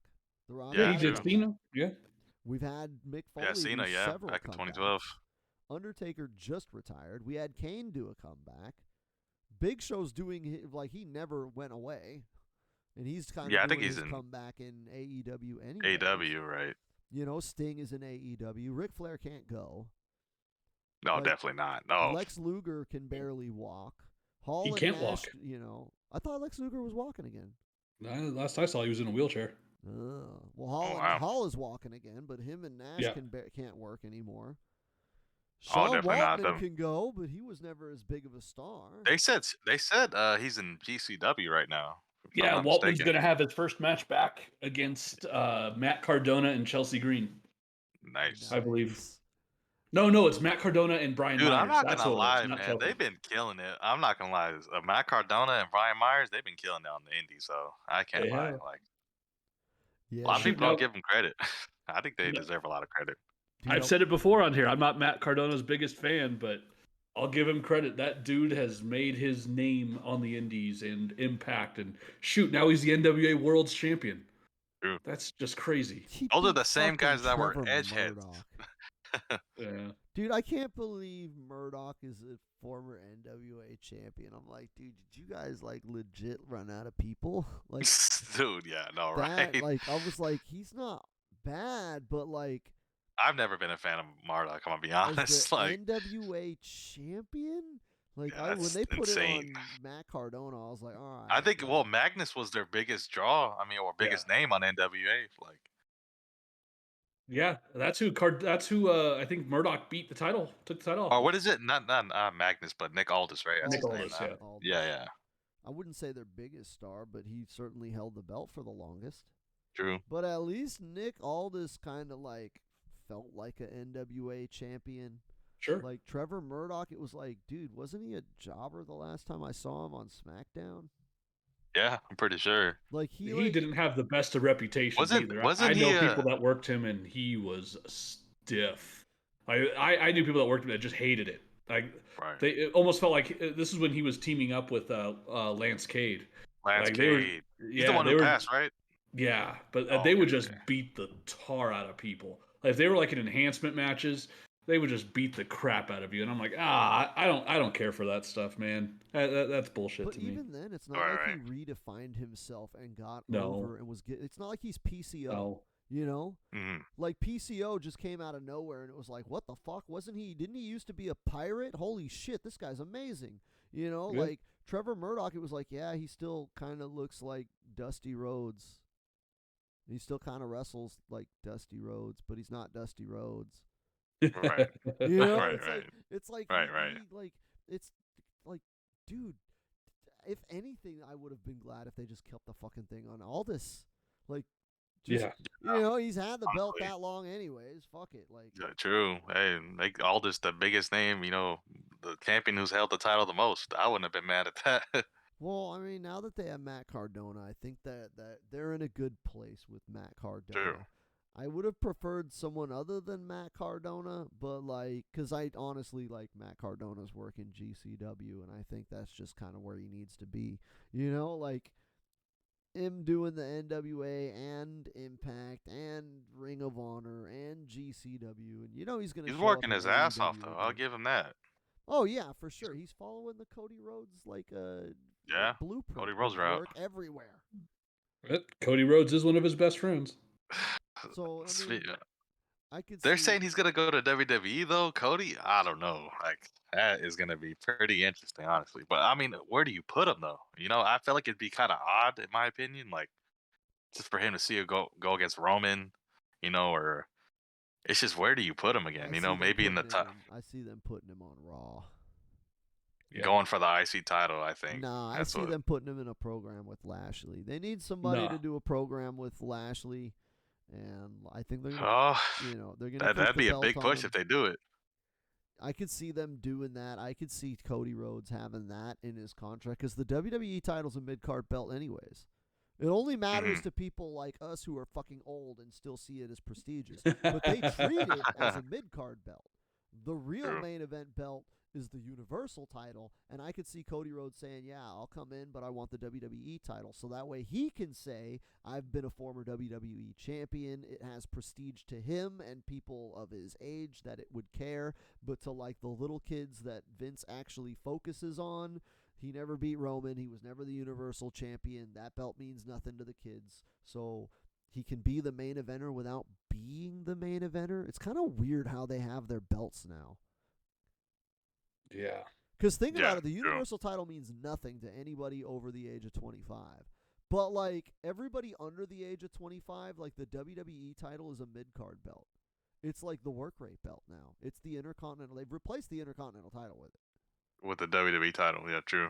The Rock.
Yeah,
Yeah, he
has
did
done
Cena.
that.
Yeah.
We've had Mick Foley
Yeah, Cena.
do
Yeah,
several
back in
comebacks.
2012.
Undertaker just retired. We had Kane do a comeback. Big Show's doing like he never went away, and he's kind of
I think
doing
he's
his
in
comeback in AEW anyway.
AW, right?
You know, Sting is in AEW. Ric Flair can't go.
No,
Like,
definitely not. No.
Lex Luger can barely walk. Hall
He
and
can't
Nash,
walk.
I thought Lex Luger was walking again.
Last I saw, he was in a wheelchair.
Well, Hall,
wow.
Hall is walking again, but him and Nash
Yeah.
can't work anymore.
Oh,
Sean
definitely not.
Waltman can go, but he was never as big of a star.
They said he's in GCW right now. If I'm
Yeah,
not
Waltman's
mistaken.
going to have his first match back against Matt Cardona and Chelsea Green,
Nice.
I believe. No, it's Matt Cardona and Brian
Dude,
Myers.
I'm not
That's
gonna
who it is,
lie,
not
man.
Chelsea.
They've been killing it. I'm not gonna lie. Matt Cardona and Brian Myers, they've been killing it on the indies, so I can't
They
lie.
have.
Like
Yeah,
a lot of
Shoot,
people don't
now-
give them credit. I think they
No.
deserve a lot of credit.
dude,
I've said it before on here. I'm not Matt Cardona's biggest fan, but I'll give him credit. That dude has made his name on the indies and Impact. And shoot, now he's the NWA World's Champion.
True.
That's just crazy.
He
Those are
beat
the same
fucking
guys that were
Trevor
edgeheads.
Murdoch.
Yeah.
Dude, I can't believe Murdoch is a former NWA champion. I'm like, dude, did you guys like legit run out of people? Like
Dude, yeah, no,
that,
right?
like I was like, he's not bad, but like
I've never been a fan of Murdoch, I'm gonna be
as the
honest. Like,
NWA champion, like
yeah,
when
that's
they put it
insane.
on Matt Cardona, I was like, all
I
right,
think,
bro.
well, Magnus was their biggest draw. I mean, or biggest name on NWA. Like,
Yeah, that's who I think Murdoch beat the title, took the title off.
or what is it? Not Magnus, but Nick Aldis, right? That's
Nick
his name
Aldis,
now.
yeah.
Aldis.
Yeah, yeah.
I wouldn't say their biggest star, but he certainly held the belt for the longest.
True.
But at least Nick Aldis kind of like felt like an NWA champion.
Sure.
Like Trevor Murdoch, it was like, dude, wasn't he a jobber the last time I saw him on SmackDown?
Yeah, I'm pretty sure.
Like
He didn't have the best of reputations
Wasn't-
either.
wasn't
I know
he,
people that worked him, and he was stiff. I knew people that worked him that just hated it. Like
Right.
it almost felt like this is when he was teaming up with Lance Cade.
Lance
Like,
Cade. He's the
yeah,
one
they
who
were-
passed, right?
Yeah, but
Oh,
they would
okay,
just
okay.
beat the tar out of people. Like if they were like in enhancement matches, they would just beat the crap out of you. And I'm like, I don't care for that stuff, man. That's bullshit
But
to me.
even then, it's not
Right,
like
right.
he redefined himself and got
No.
over and was get. It's not like he's PCO.
No.
You know,
Mhm.
like PCO just came out of nowhere and it was like, what the fuck? Wasn't he? Didn't he used to be a pirate? Holy shit, this guy's amazing. You know,
Yeah.
like Trevor Murdoch. It was like, yeah, he still kind of looks like Dusty Rhodes. He still kind of wrestles like Dusty Rhodes, but he's not Dusty Rhodes.
Right.
You know,
Right,
it's
right.
like it's like
Right,
he-
right.
he, like it's like, dude. If anything, I would have been glad if they just kept the fucking thing on Aldis. Like, just,
Yeah.
you know, he's had the belt
Honestly.
that long, anyways. Fuck it, like.
Yeah, true. Hey, make Aldis the biggest name, the champion who's held the title the most. I wouldn't have been mad at that.
Well, I mean, now that they have Matt Cardona, I think that they're in a good place with Matt Cardona.
True.
I would have preferred someone other than Matt Cardona, but like, because I honestly like Matt Cardona's work in GCW, and I think that's just kind of where he needs to be. You know, like him doing the NWA and Impact and Ring of Honor and GCW, and you know he's gonna.
He's
show
working
up in
his ass off,
AEW
though. I'll
again.
give him that.
Oh yeah, for sure. He's following the Cody Rhodes
Yeah,
blueprint.
Cody Rhodes
of
route.
work everywhere.
But Cody Rhodes is one of his best friends.
So I mean, I could.
They're
see,
saying he's gonna go to WWE though, Cody. I don't know. Like that is gonna be pretty interesting, honestly. But I mean, where do you put him though? I feel like it'd be kind of odd, in my opinion, like just for him to see a go against Roman, or it's just where do you put him
I
again?
see them
Maybe in the
putting him
top,
I see them putting him on Raw.
Yeah.
going for the IC title. I think.
Nah, I
That's
see
what-
them putting him in a program with Lashley. They need somebody
Nah.
to do a program with Lashley, and I think they're gonna,
Oh,
they're gonna.
that'd
keep the
be a
belt
big
on
push
him.
if they do it.
I could see them doing that. I could see Cody Rhodes having that in his contract because the WWE title's a mid-card belt anyways. It only matters to people like us who are fucking old and still see it as prestigious. But they treat it as a mid-card belt. The real
True.
main event belt is the Universal title, and I could see Cody Rhodes saying, yeah, I'll come in, but I want the WWE title. So that way he can say, I've been a former WWE champion. It has prestige to him and people of his age that it would care, but to like the little kids that Vince actually focuses on, he never beat Roman. He was never the Universal champion. That belt means nothing to the kids. So he can be the main eventer without being the main eventer. It's kind of weird how they have their belts now.
Yeah.
Because think
Yeah,
about it, the
true.
Universal title means nothing to anybody over the age of 25. But, like, everybody under the age of 25, like, the WWE title is a mid-card belt. It's like the work rate belt now. It's the Intercontinental. They've replaced the Intercontinental title with it.
With the WWE title, yeah, true.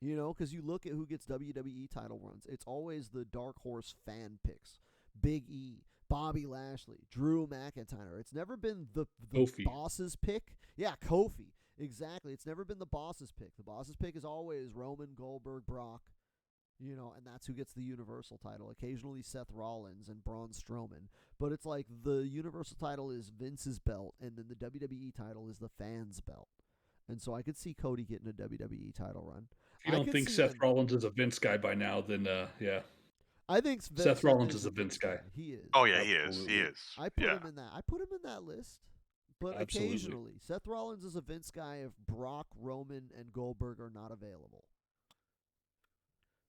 You know, because you look at who gets WWE title runs. It's always the dark horse fan picks. Big E, Bobby Lashley, Drew McIntyre. It's never been the
Kofi.
boss's pick. Yeah, Kofi. Exactly. It's never been the boss's pick. The boss's pick is always Roman, Goldberg, Brock. You know, and that's who gets the Universal title. Occasionally Seth Rollins and Braun Strowman. But it's like the Universal title is Vince's belt, and then the WWE title is the fans' belt. And so I could see Cody getting a WWE title run.
If you don't think Seth Rollins is a Vince guy by now, then yeah.
I think
Seth Rollins is a Vince guy.
He is.
Oh yeah, he is. He
Absolutely.
is.
I put
Yeah.
him in that. I put him in that list. But
Absolutely.
occasionally, Seth Rollins is a Vince guy if Brock, Roman, and Goldberg are not available.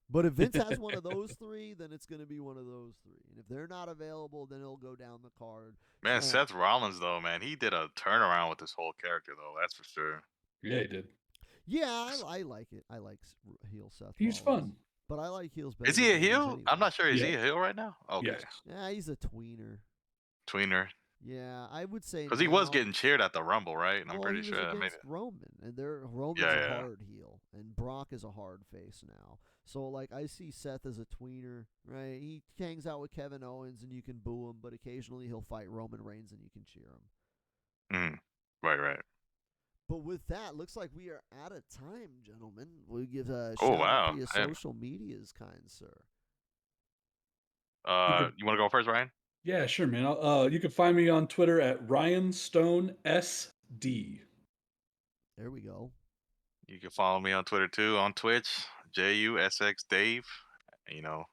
But if Vince has one of those three, then it's going to be one of those three. And if they're not available, then he'll go down the card.
Man, Seth Rollins though, man, he did a turnaround with this whole character though. That's for sure.
Yeah, he did.
Yeah, I like it. I like heel Seth
He's
Rollins.
fun.
But I like heels better.
Is he
than
a
heels
heel?
anyway.
I'm not sure. Is he
Yeah.
a heel right now? Okay.
Yes.
Yeah, he's a tweener.
Tweener.
Yeah, I would say
Because he was
now-
getting cheered at the Rumble, right? And I'm
well,
pretty
he
sure
was
that made
against
it.
Roman, and Roman's
Yeah,
a
yeah.
hard heel, and Brock is a hard face now. So like I see Seth as a tweener, right? He hangs out with Kevin Owens, and you can boo him, but occasionally he'll fight Roman Reigns, and you can cheer him.
Right.
But with that, looks like we are out of time, gentlemen. We'll give a
Oh,
shout out
wow.
for your
Yeah.
social medias, kind sir.
You want to go first, Ryan?
Yeah, sure, man. You can find me on Twitter at Ryan Stone SD.
There we go.
You can follow me on Twitter too, on Twitch, JUSX Dave. You know,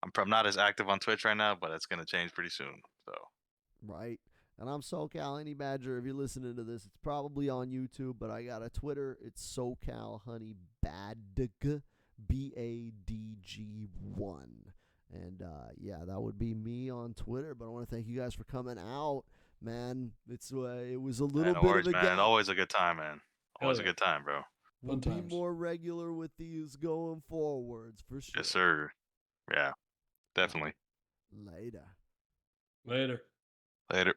I'm not as active on Twitch right now, but it's gonna change pretty soon. So
Right. And I'm SoCal Honey Badger. If you're listening to this, it's probably on YouTube, but I got a Twitter. It's SoCal Honey Badg, BADG1. And yeah, that would be me on Twitter. But I want to thank you guys for coming out, man. It was a little
no
bit
worries,
of a
man.
gap.
Always a good time, man. Always
Hell
a
yeah.
good time, bro.
We'll
Fun
be
times.
more regular with these going forwards for sure.
Yes, sir. Yeah, definitely.
Later.
Later.
Later.